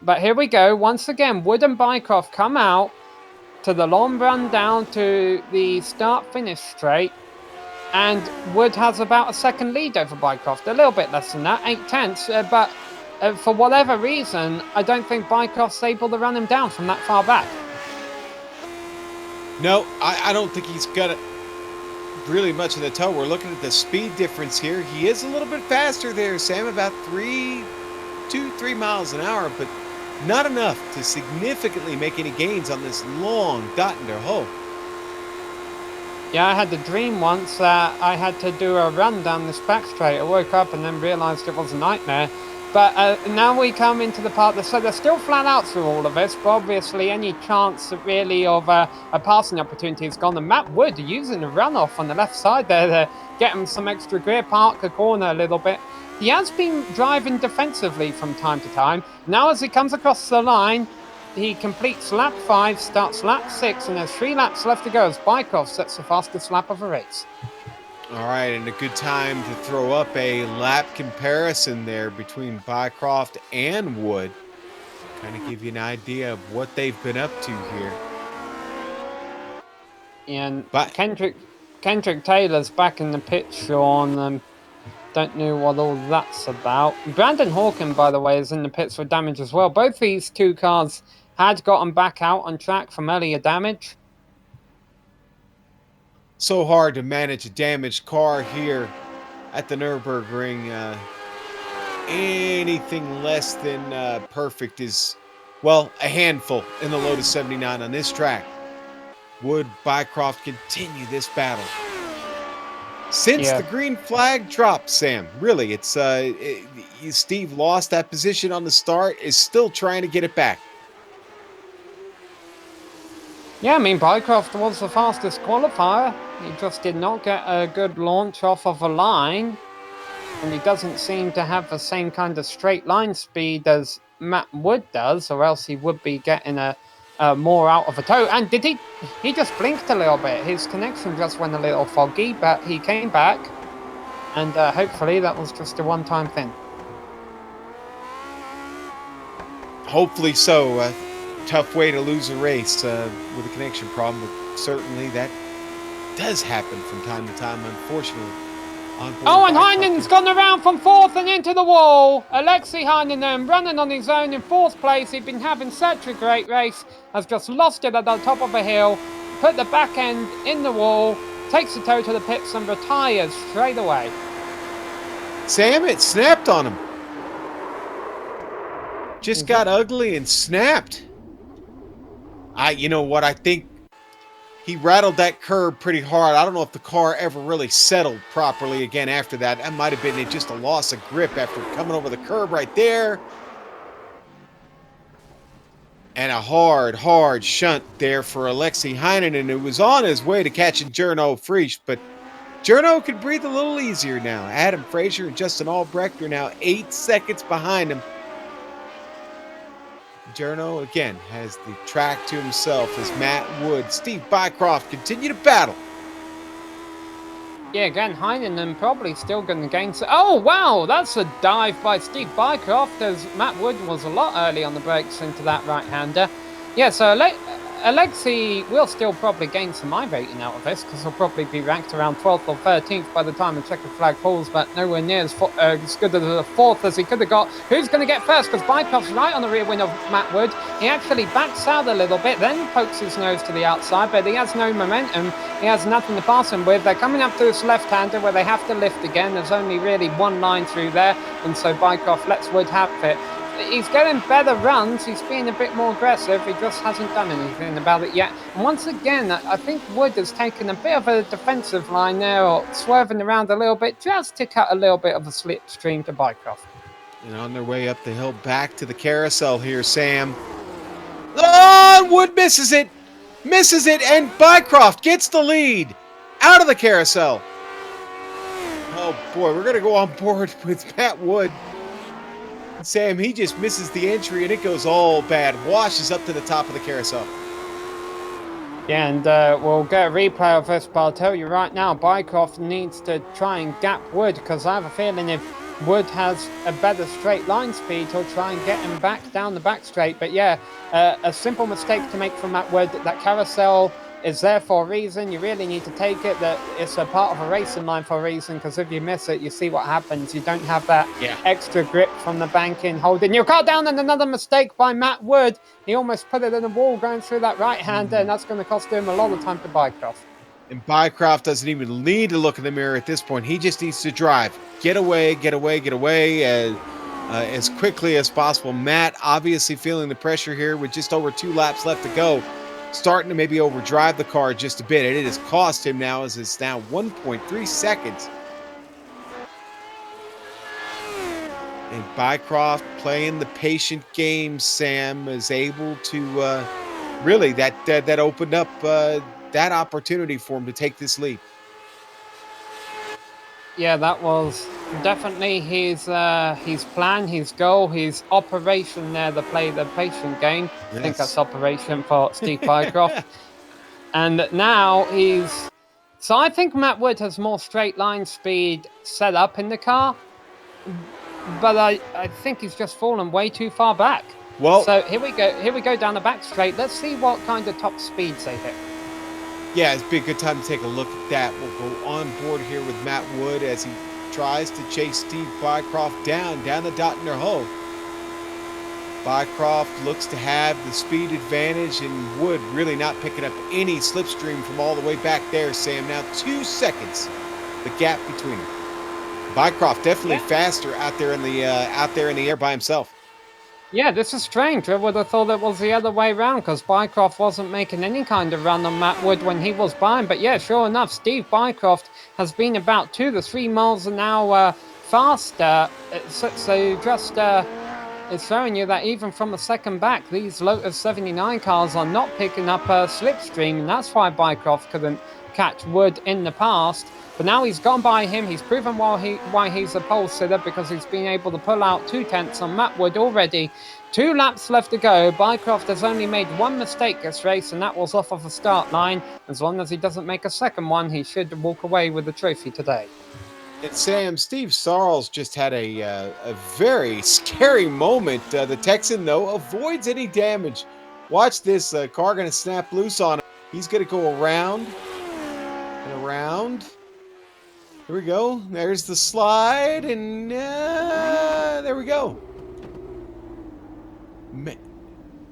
But here we go. Once again, Wood and Bycroft come out to the long run down to the start-finish straight. And Wood has about a second lead over Bycroft, a little bit less than that, 0.8. But for whatever reason, I don't think Bycroft's able to run him down from that far back. No, I don't think he's got it really much in the toe. We're looking at the speed difference here. He is a little bit faster there, Sam, about 3 miles an hour, but not enough to significantly make any gains on this long Dottender hole. Yeah, I had the dream once that I had to do a run down this back straight. I woke up and then realised it was a nightmare. But now we come into the part, so they're still flat out through all of this, but obviously any chance really of a passing opportunity is gone. And Matt Wood using the runoff on the left side there to get him some extra gear, park the corner a little bit. He has been driving defensively from time to time. Now as he comes across the line, he completes lap 5, starts lap 6, and there's 3 laps left to go as Bycroft sets the fastest lap of the race. All right, and a good time to throw up a lap comparison there between Bycroft and Wood. Kind of give you an idea of what they've been up to here. And Kendrick Taylor's back in the pit, Sean. Don't know what all that's about. Brandon Hawken, by the way, is in the pits for damage as well. Both these two cars had gotten back out on track from earlier damage. So hard to manage a damaged car here at the Nurburgring. Anything less than perfect is, well, a handful in the Lotus 79 on this track. Would Bycroft continue this battle? Since the green flag dropped, Sam, really, it's Steve lost that position on the start, is still trying to get it back. Yeah, I mean, Bycroft was the fastest qualifier. He just did not get a good launch off of a line. And he doesn't seem to have the same kind of straight line speed as Matt Wood does, or else he would be getting a more out of a toe. And did he just blinked a little bit. His connection just went a little foggy, but he came back. And hopefully that was just a one-time thing. Hopefully so. Tough way to lose a race with a connection problem, but certainly that does happen from time to time, unfortunately. Oh, and Heinen's gone around from 4th and into the wall. Alexei Heinen running on his own in 4th place. He'd been having such a great race. Has just lost it at the top of a hill. Put the back end in the wall. Takes the toe to the pits and retires straight away. Sam, it snapped on him. Just got ugly and snapped. You know what, I think he rattled that curb pretty hard. I don't know if the car ever really settled properly again after that. That might have been just a loss of grip after coming over the curb right there. And a hard shunt there for Alexei Heinen, and it was on his way to catching Jarno Frisch, but Jarno could breathe a little easier now. Adam Frazier and Justin Albrecht are now 8 seconds behind him. Jarno, again, has the track to himself as Matt Wood, Steve Bycroft continue to battle. Yeah, again, Heinen probably still going to gain... Oh, wow! That's a dive by Steve Bycroft, as Matt Wood was a lot early on the brakes into that right-hander. Yeah, so Alexei will still probably gain some iRating out of this, because he'll probably be ranked around 12th or 13th by the time the checkered flag falls, but nowhere near as good as the 4th as he could have got. Who's going to get first? Because Bycroft's right on the rear wing of Matt Wood. He actually backs out a little bit, then pokes his nose to the outside, but he has no momentum. He has nothing to pass him with. They're coming up to this left-hander where they have to lift again. There's only really one line through there, and so Bycroft lets Wood have it. He's getting better runs. He's being a bit more aggressive. He just hasn't done anything about it yet. And once again, I think Wood has taken a bit of a defensive line there, or swerving around a little bit, just to cut a little bit of a slipstream to Bycroft. And on their way up the hill back to the carousel here, Sam. Oh, Wood misses it! Misses it, and Bycroft gets the lead out of the carousel. Oh boy, we're going to go on board with Matt Wood. Sam, he just misses the entry, and it goes all bad. Washes up to the top of the carousel. Yeah, and we'll get a replay of this, but I'll tell you right now, Bycroft needs to try and gap Wood, because I have a feeling if Wood has a better straight line speed, he'll try and get him back down the back straight. But yeah, a simple mistake to make from Matt Wood. That carousel is there for a reason. You really need to take it. That it's a part of a racing line for a reason, because if you miss it, you see what happens. You don't have that extra grip from the banking, holding your car down. And another mistake by Matt Wood. He almost put it in the wall going through that right-hander, and that's going to cost him a lot of time to Bycroft. And Bycroft doesn't even need to look in the mirror at this point. He just needs to drive. Get away as quickly as possible. Matt obviously feeling the pressure here with just over 2 laps left to go. Starting to maybe overdrive the car just a bit. And it has cost him now, as it's now 1.3 seconds. And Bycroft playing the patient game, Sam, is able to really, that opened up that opportunity for him to take this lead. Yeah, that was definitely his plan, his goal, his operation there to play the patient game. Yes. I think that's operation for Steve Bycroft. And now so I think Matt Wood has more straight line speed set up in the car, but I think he's just fallen way too far back. Well, so here we go down the back straight. Let's see what kind of top speeds they hit. Yeah, it's be a good time to take a look at that. We'll go on board here with Matt Wood as he tries to chase Steve Bycroft down the dot in their hole. Bycroft looks to have the speed advantage, and Wood really not picking up any slipstream from all the way back there, Sam. Now 2 seconds, the gap between them. Bycroft definitely faster out there in the air by himself. Yeah, this is strange. I would have thought it was the other way around because Bycroft wasn't making any kind of run on Matt Wood when he was behind. But yeah, sure enough, Steve Bycroft has been about 2 to 3 miles an hour faster. So just it's showing you that even from a second back, these Lotus 79 cars are not picking up a slipstream, and that's why Bycroft couldn't catch Wood in the past. But now he's gone by him. He's proven why he's a pole sitter, because he's been able to pull out 2/10 on Matt Wood already. 2 laps left to go. Bycroft has only made 1 mistake this race, and that was off of the start line. As long as he doesn't make a second one, he should walk away with the trophy today. And Sam, Steve Sarles just had a very scary moment. The Texan, though, avoids any damage. Watch this. Car going to snap loose on him. He's going to go around and around. Here we go. There's the slide, and there we go.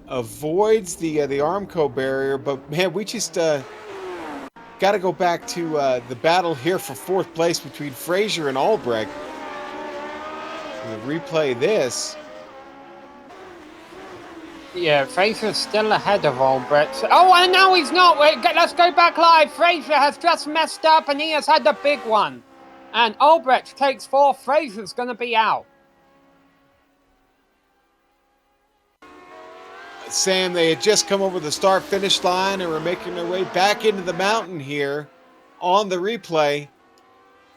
Avoids the Armco barrier, but man, we just got to go back to the battle here for 4th place between Frazier and Albrecht. We'll replay this. Yeah, Frazier's still ahead of Albrecht. Oh, and now he's not. Wait, let's go back live. Frazier has just messed up, and he has had the big one. And Albrecht takes 4th. Frazier's going to be out. Sam, they had just come over the start-finish line and were making their way back into the mountain here on the replay.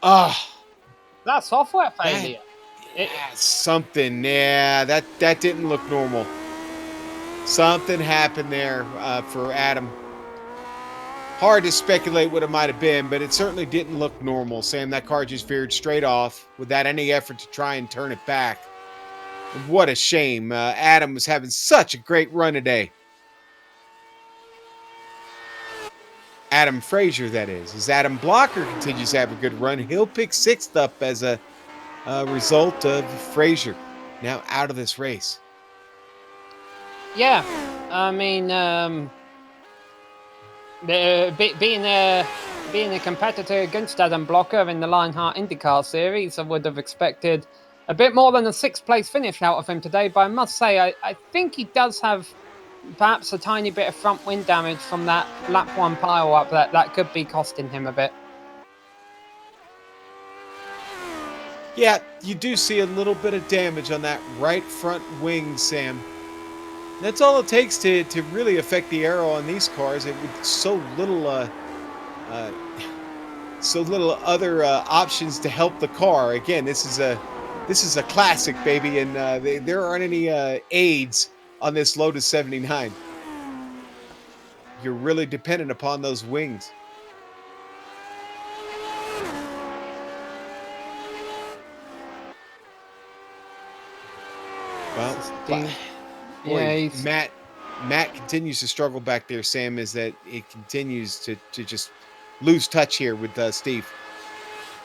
That's software failure. Something. Yeah, that didn't look normal. Something happened there for Adam. Hard to speculate what it might have been, but it certainly didn't look normal. Sam, that car just veered straight off without any effort to try and turn it back. What a shame. Adam was having such a great run today. Adam Frazier, that is. As Adam Blocker continues to have a good run, he'll pick 6th up as a result of Frazier now out of this race. Yeah, I mean, being a competitor against Adam Blocker in the Lionheart IndyCar Series, I would have expected a bit more than a 6th place finish out of him today. But I must say, I think he does have perhaps a tiny bit of front wing damage from that lap 1 pile up that could be costing him a bit. Yeah, you do see a little bit of damage on that right front wing, Sam. That's all it takes to really affect the aero on these cars. It with so little other options to help the car. Again, this is a classic, baby, and there aren't any aids on this Lotus 79. You're really dependent upon those wings. Well, boy, yeah, Matt continues to struggle back there, Sam, is that it continues to just lose touch here with Steve.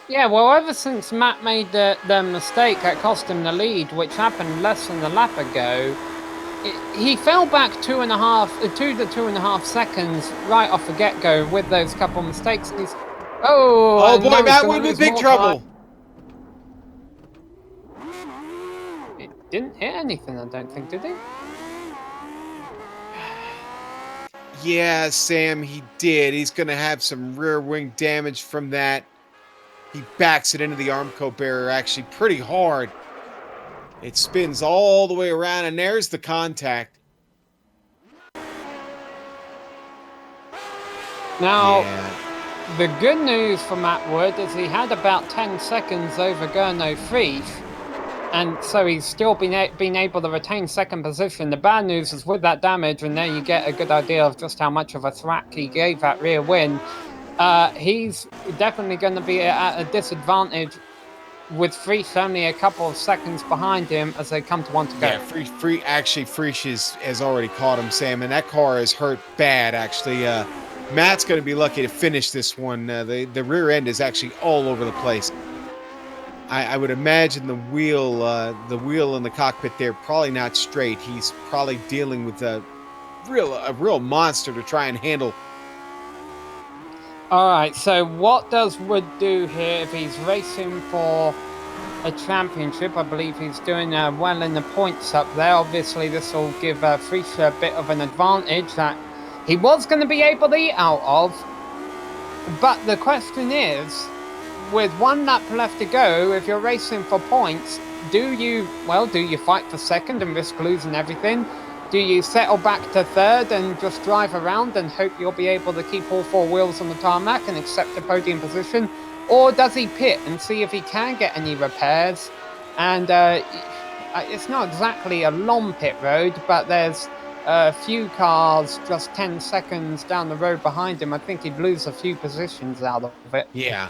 Yeah, well, ever since Matt made the mistake that cost him the lead, which happened less than a lap ago, he fell back 2 to 2.5 seconds right off the get-go with those couple mistakes. And he's, oh boy, Matt would be in big trouble. It didn't hit anything, I don't think, did he? Yeah, Sam, he did. He's going to have some rear wing damage from that. He backs it into the Armco barrier actually pretty hard. It spins all the way around, and there's the contact. Now, the good news for Matt Wood is he had about 10 seconds over Gernot Frisch, and so he's still been able to retain 2nd position. The bad news is with that damage, and there you get a good idea of just how much of a thwack he gave that rear wing. He's definitely going to be at a disadvantage with Frisch only a couple of seconds behind him as they come to one to go. Yeah, Frisch has already caught him, Sam, and that car is hurt bad, actually. Matt's going to be lucky to finish this one. The rear end is actually all over the place. I would imagine the wheel in the cockpit there probably not straight. He's probably dealing with a real monster to try and handle. All right, so what does Wood do here if he's racing for a championship? I believe he's doing well in the points up there. Obviously, this will give Friese a bit of an advantage that he was going to be able to eat out of. But the question is, with 1 lap left to go, if you're racing for points, do you fight for second and risk losing everything? Do you settle back to third and just drive around and hope you'll be able to keep all 4 wheels on the tarmac and accept a podium position? Or does he pit and see if he can get any repairs? And it's not exactly a long pit road, but there's a few cars just 10 seconds down the road behind him. I think he'd lose a few positions out of it. Yeah.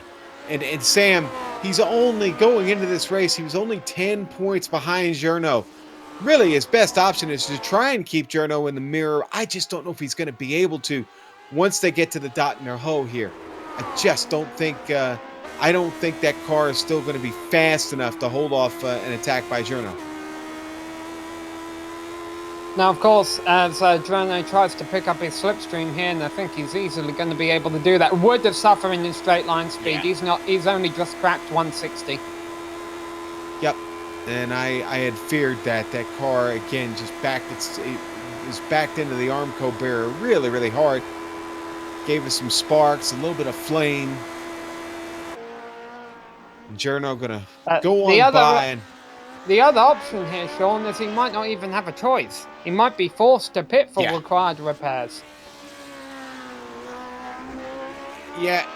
And Sam, he's only going into this race, he was only 10 points behind Journo. Really, his best option is to try and keep Journo in the mirror. I just don't know if he's going to be able to once they get to the dot in their hoe here. I just don't think I don't think that car is still going to be fast enough to hold off an attack by Journo. Now, of course, as Journo tries to pick up his slipstream here, and I think he's easily going to be able to do that. Wood is suffering in straight line speed. Yeah. He's only just cracked 160. Yep. And I had feared that car, again, just it was backed into the Armco barrier really, really hard. Gave us some sparks, a little bit of flame. And Journo going to go on by. And the other option here, Sean, is he might not even have a choice. He might be forced to pit for required repairs. Yeah.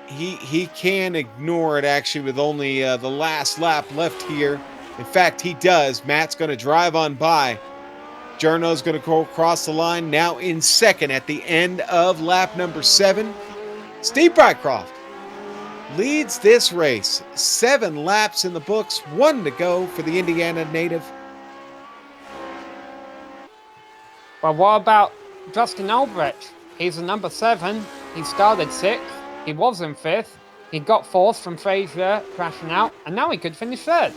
He can ignore it, actually, with only the last lap left here. In fact, he does. Matt's going to drive on by. Journo's going to go across the line, now in second at the end of lap number 7. Steve Brycroft leads this race. 7 laps in the books, 1 to go for the Indiana native. But what about Justin Albrecht? He's a number 7. He started 6th. He was in 5th. He got 4th from Frazier crashing out, and now he could finish 3rd.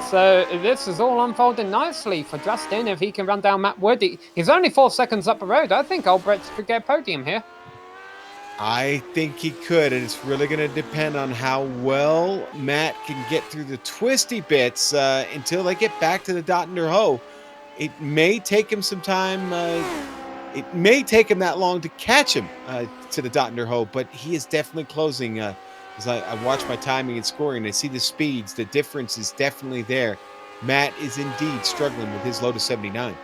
So this is all unfolding nicely for Justin if he can run down Matt Wood. He's only 4 seconds up the road. I think Albrecht could get a podium here. I think he could, and it's really going to depend on how well Matt can get through the twisty bits until they get back to the dot in their hoe. It may take him some time. It may take him that long to catch him to the dot in their hoe, but he is definitely closing. As I watch my timing and scoring, I see the speeds. The difference is definitely there. Matt is indeed struggling with his Lotus 79.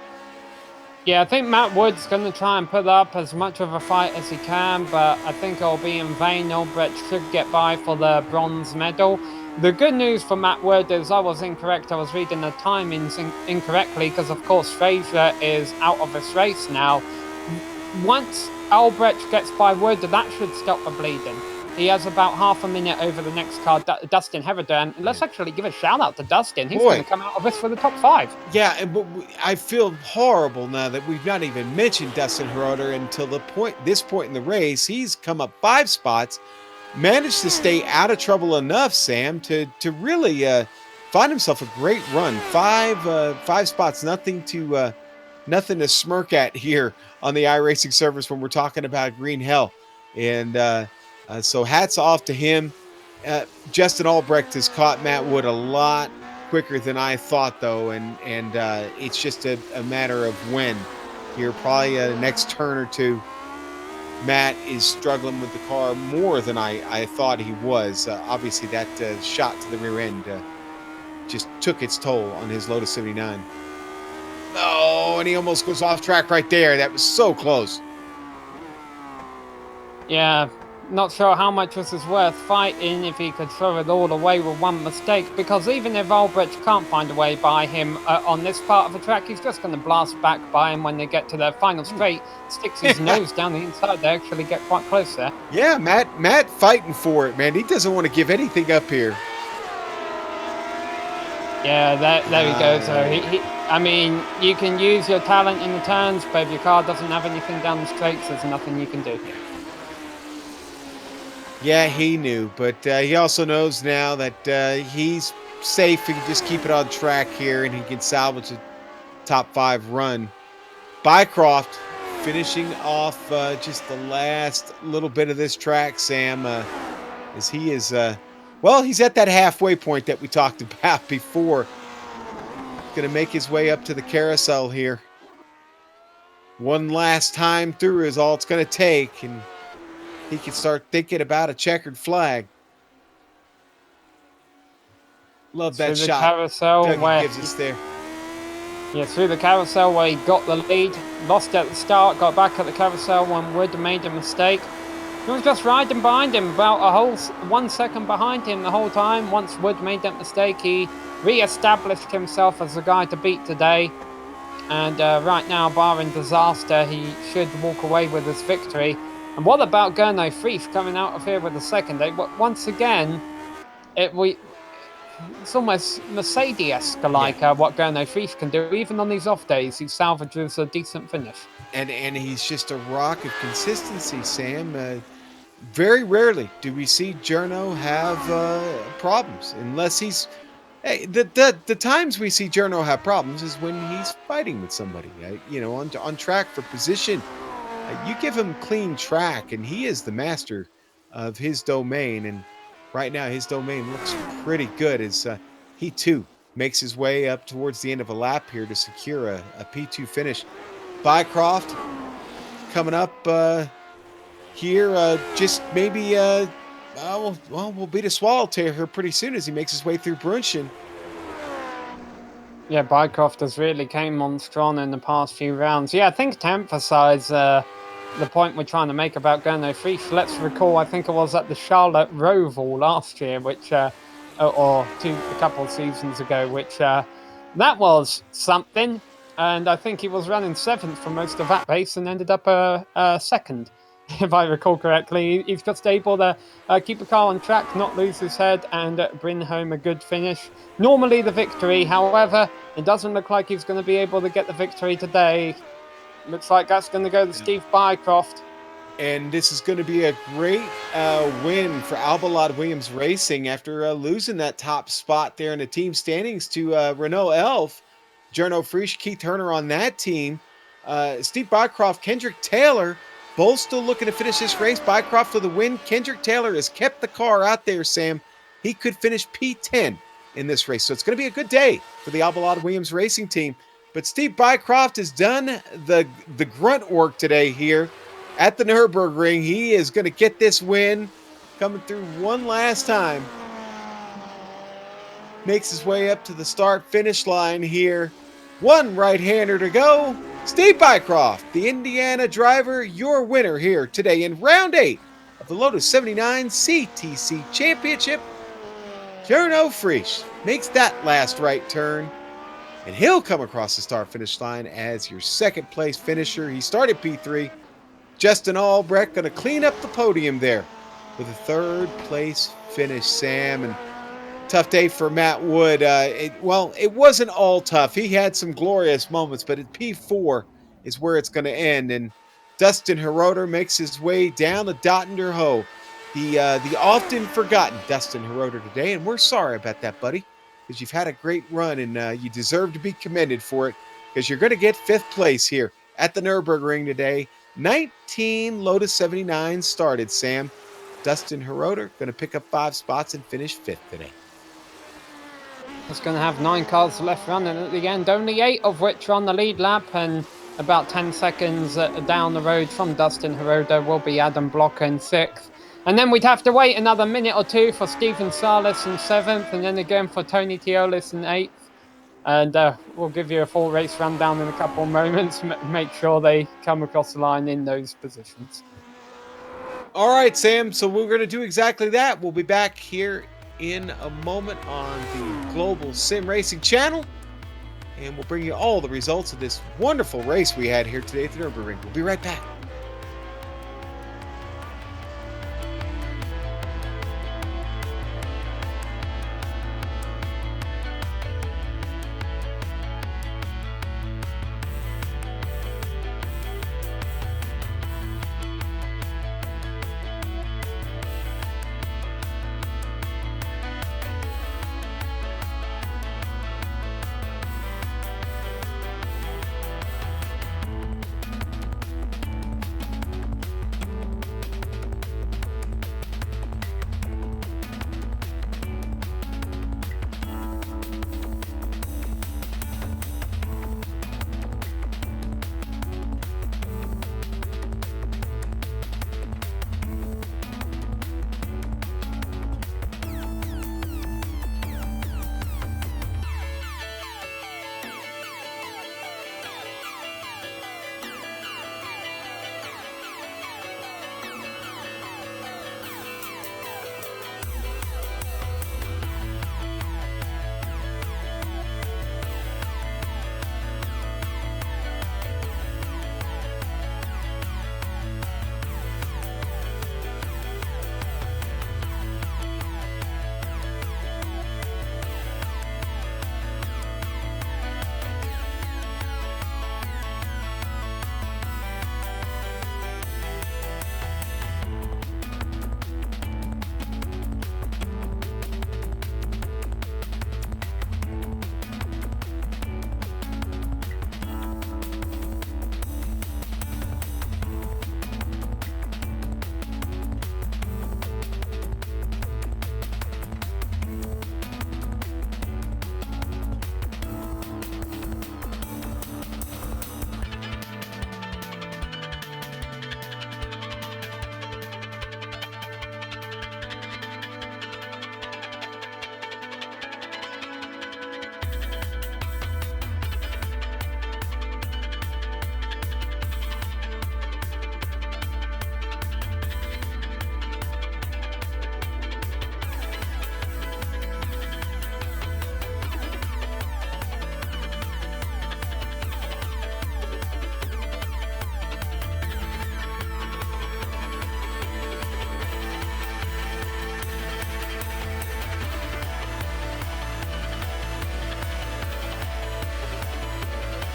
Yeah, I think Matt Wood's going to try and put up as much of a fight as he can, but I think it'll be in vain. Albrecht should get by for the bronze medal. The good news for Matt Wood is I was incorrect. I was reading the timings incorrectly because, of course, Frazier is out of this race now. Once Albrecht gets by Wood, that should stop the bleeding. He has about half a minute over the next car, Dustin Heatherden. Let's actually give a shout out to Dustin. He's going to come out of this for the top 5. Yeah, but I feel horrible now that we've not even mentioned Dustin Herroder until this point in the race. He's come up 5 spots, managed to stay out of trouble enough, Sam, to really find himself a great run. 5 spots, nothing to smirk at here on the iRacing servers when we're talking about Green Hell. And so hats off to him. Justin Albrecht has caught Matt Wood a lot quicker than I thought, though, and it's just a matter of when. Here, probably the next turn or two, Matt is struggling with the car more than I thought he was. Obviously, that shot to the rear end just took its toll on his Lotus 79. Oh, and he almost goes off track right there. That was so close. Yeah, not sure how much this is worth fighting if he could throw it all away with one mistake, because even if Albrecht can't find a way by him on this part of the track, he's just going to blast back by him when they get to the final straight, sticks his nose down the inside. They actually get quite close there. Yeah, Matt fighting for it, man. He doesn't want to give anything up here. Yeah, there we go. So I mean, you can use your talent in the turns, but if your car doesn't have anything down the straights, there's nothing you can do. Yeah, he knew, but he also knows now that he's safe. He can just keep it on track here, and he can salvage a top 5 run. Bycroft finishing off just the last little bit of this track, Sam, as he is, well, he's at that halfway point that we talked about before. Going to make his way up to the carousel here. One last time through is all it's going to take, and he can start thinking about a checkered flag. Love that through the shot carousel Dougie where gives us there. Yeah, through the carousel where he got the lead, lost at the start, got back at the carousel when Wood made a mistake. He was just riding behind him, about a whole 1 second behind him the whole time. Once Wood made that mistake, he re-established himself as the guy to beat today. And right now, barring disaster, he should walk away with his victory. And what about Gurno Frief coming out of here with the second? Once again, it's almost Mercedes-esque like what Gurno Frief can do. Even on these off days, he salvages a decent finish. And he's just a rock of consistency, Sam. Very rarely do we see Journo have problems, unless he's... Hey, the times we see Journo have problems is when he's fighting with somebody, on track for position. You give him clean track, and he is the master of his domain. And right now, his domain looks pretty good as he, too, makes his way up towards the end of a lap here to secure a P2 finish. Bycroft coming up here, just maybe, we'll beat a swallowtail here pretty soon as he makes his way through Brunchen. Yeah, Bycroft has really came on strong in the past few rounds. Yeah, I think to emphasise the point we're trying to make about Gurno Frief, let's recall, I think it was at the Charlotte Roval last year, which, or a couple of seasons ago, which that was something. And I think he was running 7th for most of that race and ended up second, if I recall correctly. He's just able to keep the car on track, not lose his head, and bring home a good finish. Normally the victory, however, it doesn't look like he's going to be able to get the victory today. Looks like that's going to go to Steve Bycroft. And this is going to be a great win for Albalade Williams Racing after losing that top spot there in the team standings to Renault Elf. Journo Frief, Keith Turner on that team. Steve Bycroft, Kendrick Taylor, both still looking to finish this race. Bycroft for the win. Kendrick Taylor has kept the car out there, Sam. He could finish P10 in this race. So it's going to be a good day for the Albalade Williams Racing team. But Steve Bycroft has done the grunt work today here at the Nurburgring. He is going to get this win, coming through one last time. Makes his way up to the start-finish line here. One right-hander to go. Steve Bycroft, the Indiana driver, your winner here today in round 8 of the Lotus 79 CTC Championship. Gurno Frief makes that last right turn, and he'll come across the start-finish line as your second-place finisher. He started P3. Justin Albrecht going to clean up the podium there with a third-place finish, Sam. And tough day for Matt Wood. It wasn't all tough. He had some glorious moments, but at P4 is where it's going to end. And Dustin Hiroter makes his way down the Dottender Hoe. The often forgotten Dustin Hiroter today, and we're sorry about that, buddy, because you've had a great run, and you deserve to be commended for it, because you're going to get 5th place here at the Nurburgring today. 19 Lotus 79 started, Sam. Dustin Hiroter going to pick up 5 spots and finish 5th today. It's going to have 9 cars left running at the end, only 8 of which are on the lead lap, and about 10 seconds down the road from Dustin Hiroter will be Adam Blocker in 6th. And then we'd have to wait another minute or two for Stephen Salas in 7th, and then again for Tony Teolis in 8th. And we'll give you a full race rundown in a couple of moments, make sure they come across the line in those positions. All right, Sam, so we're going to do exactly that. We'll be back here in a moment on the Global SimRacing Channel, and we'll bring you all the results of this wonderful race we had here today at the Nurburgring. We'll be right back.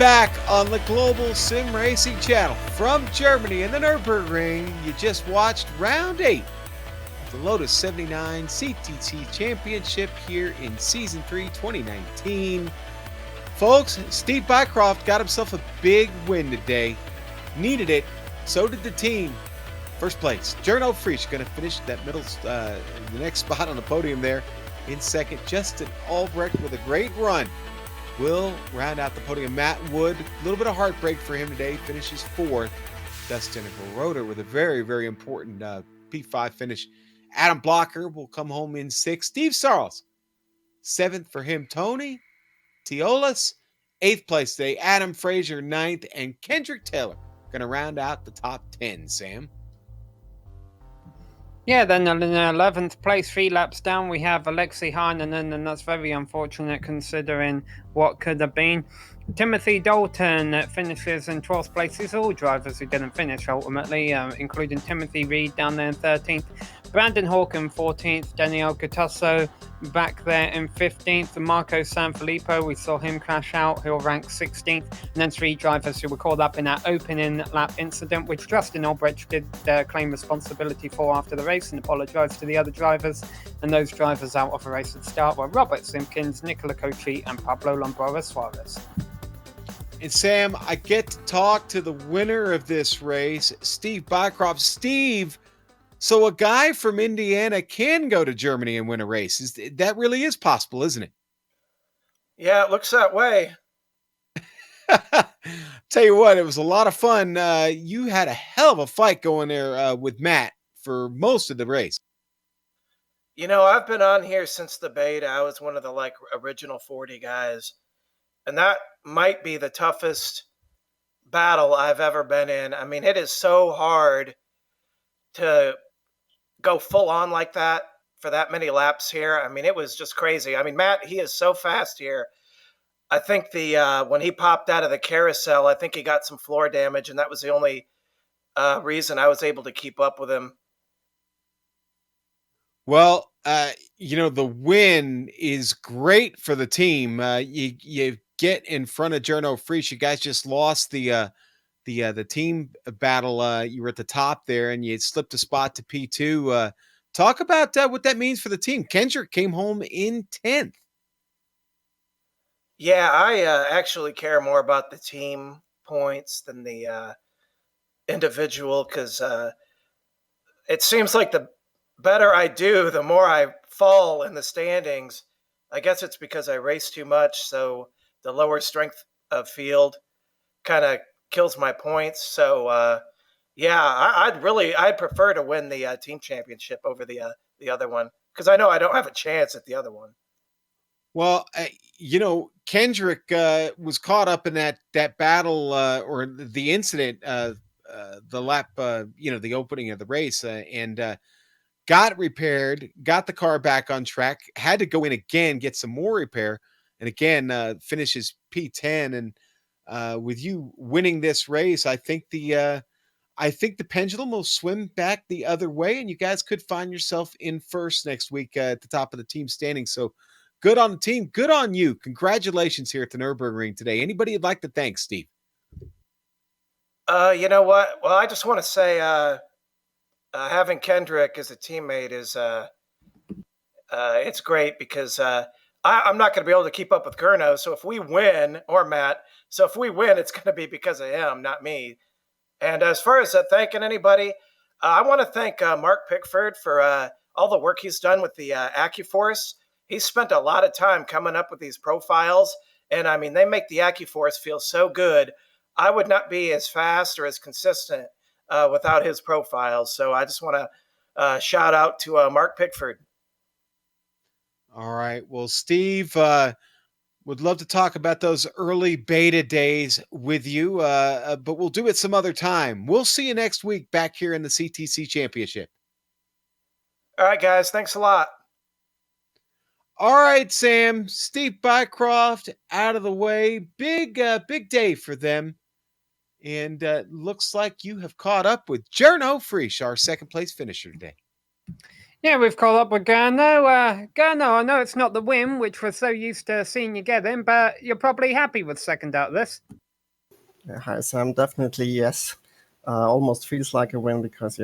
back on the Global SimRacing Channel from Germany in the Nurburgring. You just watched round 8 of the Lotus 79 CTT Championship here in Season 3 2019. Folks, Steve Bycroft got himself a big win today. Needed it. So did the team. First place, Jarno Friesch going to finish that middle, the next spot on the podium there. In second, Justin Albrecht with a great run will round out the podium. Matt Wood, a little bit of heartbreak for him today, finishes 4th. Dustin Baroda with a very, very important P5 finish. Adam Blocker will come home in 6th. Steve Sarles, 7th for him. Tony Teolis, 8th place today. Adam Frazier, 9th. And Kendrick Taylor going to round out the top 10, Sam. Yeah, then in 11th place, 3 laps down, we have Alexei Heinonen, and that's very unfortunate considering what could have been. Timothy Dalton finishes in 12th place. These are all drivers who didn't finish ultimately, including Timothy Reed down there in 13th. Brandon Hawke in 14th. Daniel Gutasso back there in 15th. Marco Sanfilippo, we saw him crash out. He'll rank 16th. And then 3 drivers who were caught up in that opening lap incident, which Justin Albrecht did claim responsibility for after the race and apologised to the other drivers. And those drivers out of the race at the start were Robert Simpkins, Nicola Cochi, and Pablo Lombora Suarez. And Sam, I get to talk to the winner of this race, Steve Bycroft. Steve, so a guy from Indiana can go to Germany and win a race. That really is possible, isn't it? Yeah, it looks that way. Tell you what, it was a lot of fun. You had a hell of a fight going there with Matt for most of the race. You know, I've been on here since the beta. I was one of the original 40 guys. And that might be the toughest battle I've ever been in. I mean, it is so hard to go full on like that for that many laps here. I mean, it was just crazy. I mean, Matt, he is so fast here. I think when he popped out of the carousel, I think he got some floor damage, and that was the only reason I was able to keep up with him. Well, the win is great for the team. You get in front of Jarno Friesch. You guys just lost the team battle. You were at the top there, and you slipped a spot to P2. Talk about what that means for the team. Kendrick came home in 10th. Yeah, I actually care more about the team points than the individual, because it seems like the better I do, the more I fall in the standings. I guess it's because I race too much, so the lower strength of field kind of kills my points. So, I'd prefer to win the team championship over the other one, because I know I don't have a chance at the other one. Well, Kendrick was caught up in that battle or the incident, the lap, the opening of the race, and got it repaired, got the car back on track, had to go in again, get some more repair, and again finishes P10. And with you winning this race, I think the pendulum will swim back the other way, and you guys could find yourself in first next week at the top of the team standing. So good on the team. Good on you. Congratulations here at the Nurburgring today. Anybody you'd like to thank, Steve? You know what? Well, I just want to say having Kendrick as a teammate is it's great, because I'm not going to be able to keep up with Gurno. So if we win, or Matt, it's going to be because of him, not me. And as far as thanking anybody, I want to thank Mark Pickford for all the work he's done with the AccuForce. He's spent a lot of time coming up with these profiles, and I mean, they make the AccuForce feel so good. I would not be as fast or as consistent without his profiles. So I just want to shout out to Mark Pickford. All right. Well, Steve, would love to talk about those early beta days with you, but we'll do it some other time. We'll see you next week back here in the CTC Championship. All right, guys. Thanks a lot. All right, Sam. Steve Bycroft out of the way. Big day for them. And looks like you have caught up with Jarno Friesch, our second place finisher today. Yeah, we've caught up with Gurno. Gurno, I know it's not the win, which we're so used to seeing you getting, but you're probably happy with second out of this. Hi, Sam. Definitely yes. Almost feels like a win because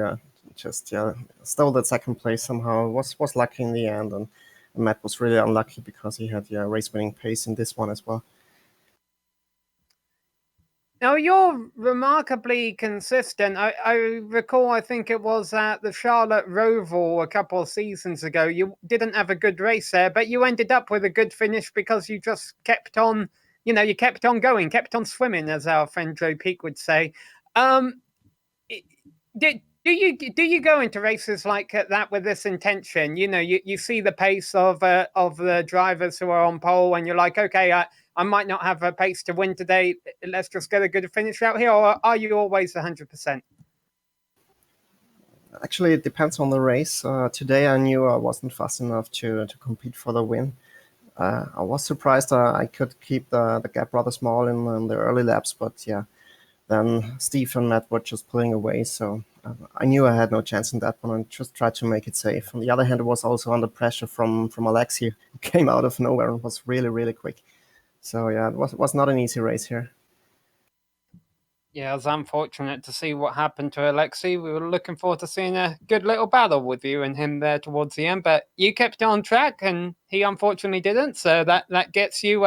stole that second place somehow. Was lucky in the end, and Matt was really unlucky because he had race winning pace in this one as well. Now, you're remarkably consistent. I recall, I think it was at the Charlotte Roval a couple of seasons ago. You didn't have a good race there, but you ended up with a good finish because you just kept on, you kept on going, kept on swimming, as our friend Joe Peak would say. Do you go into races like that with this intention? You see the pace of the drivers who are on pole, and you're like, okay, I might not have a pace to win today. Let's just get a good finish out here. Or are you always 100%? Actually, it depends on the race. Today, I knew I wasn't fast enough to compete for the win. I was surprised I could keep the gap rather small in the early laps, but yeah, then Steve and Matt were just pulling away, so I knew I had no chance in that one and just tried to make it safe. On the other hand, I was also under pressure from Alexi, who came out of nowhere and was really, really quick. So yeah, it was not an easy race here. Yeah, it was unfortunate to see what happened to Alexi. We were looking forward to seeing a good little battle with you and him there towards the end, but you kept on track and he unfortunately didn't. So that gets you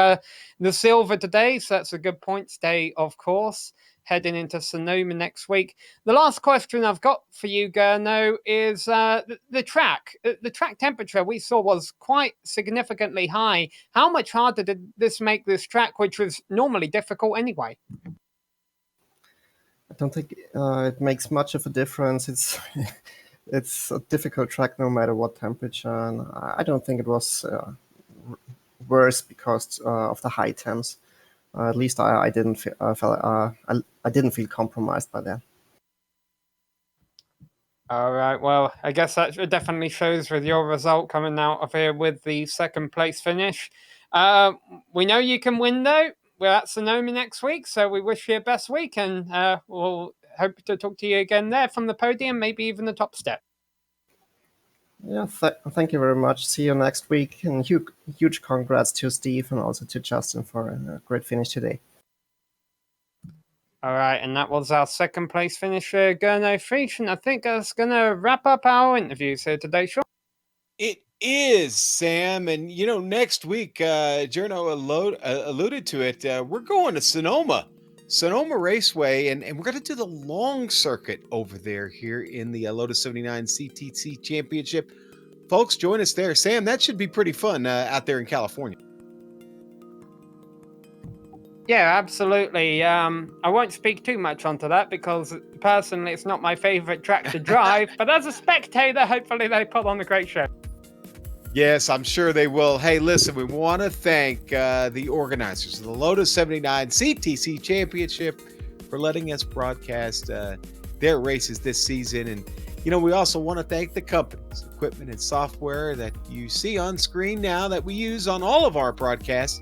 the silver today. So that's a good points day, of course, heading into Sonoma next week. The last question I've got for you, Gurno, is the track. The track temperature we saw was quite significantly high. How much harder did this make this track, which was normally difficult anyway? I don't think it makes much of a difference. It's a difficult track no matter what temperature, and I don't think it was worse because of the high temps. At least I didn't feel compromised by that. All right. Well, I guess that definitely shows with your result coming out of here with the second place finish. We know you can win though. We're at Sonoma next week, so we wish you a best week, and we'll hope to talk to you again there from the podium, maybe even the top step. Yeah, thank you very much. See you next week, and huge congrats to Steve and also to Justin for a great finish today. All right, and that was our second place finisher, Gurno Friesch, and I think that's going to wrap up our interviews here today, Sean. It is, Sam. And, next week, Journo alluded to it. We're going to Sonoma Raceway, and we're going to do the long circuit over there here in the Lotus 79 CTC Championship. Folks, join us there. Sam, that should be pretty fun out there in California. Yeah, absolutely. I won't speak too much onto that because personally it's not my favorite track to drive, but as a spectator, hopefully they put on a great show. Yes, I'm sure they will. Hey, listen, we want to thank the organizers of the Lotus 79 CTC Championship for letting us broadcast their races this season. And, we also want to thank the companies, equipment, and software that you see on screen now that we use on all of our broadcasts.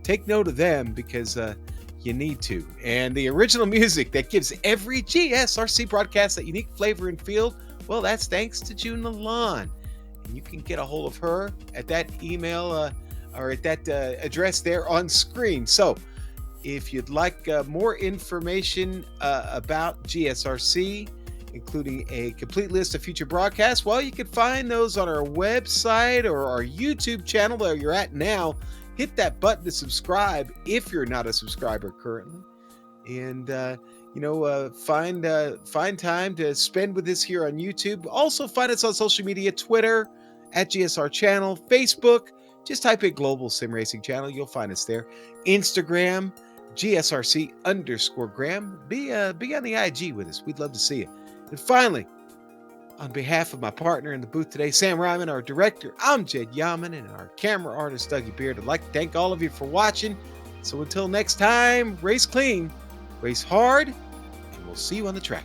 Take note of them because you need to. And the original music that gives every GSRC broadcast that unique flavor and feel, well, that's thanks to June Lalonde. And you can get a hold of her at that email or at that address there on screen. So if you'd like more information about GSRC, including a complete list of future broadcasts, well, you can find those on our website or our YouTube channel where you're at now. Hit that button to subscribe if you're not a subscriber currently. And, find time to spend with us here on YouTube. Also find us on social media, Twitter, at GSR Channel, Facebook. Just type in Global SimRacing Channel. You'll find us there. Instagram, GSRC_gram. Be on the IG with us. We'd love to see you. And finally, on behalf of my partner in the booth today, Sam Ryman, our director, I'm Jed Yaman, and our camera artist, Dougie Beard, I'd like to thank all of you for watching. So until next time, race clean, race hard, and we'll see you on the track.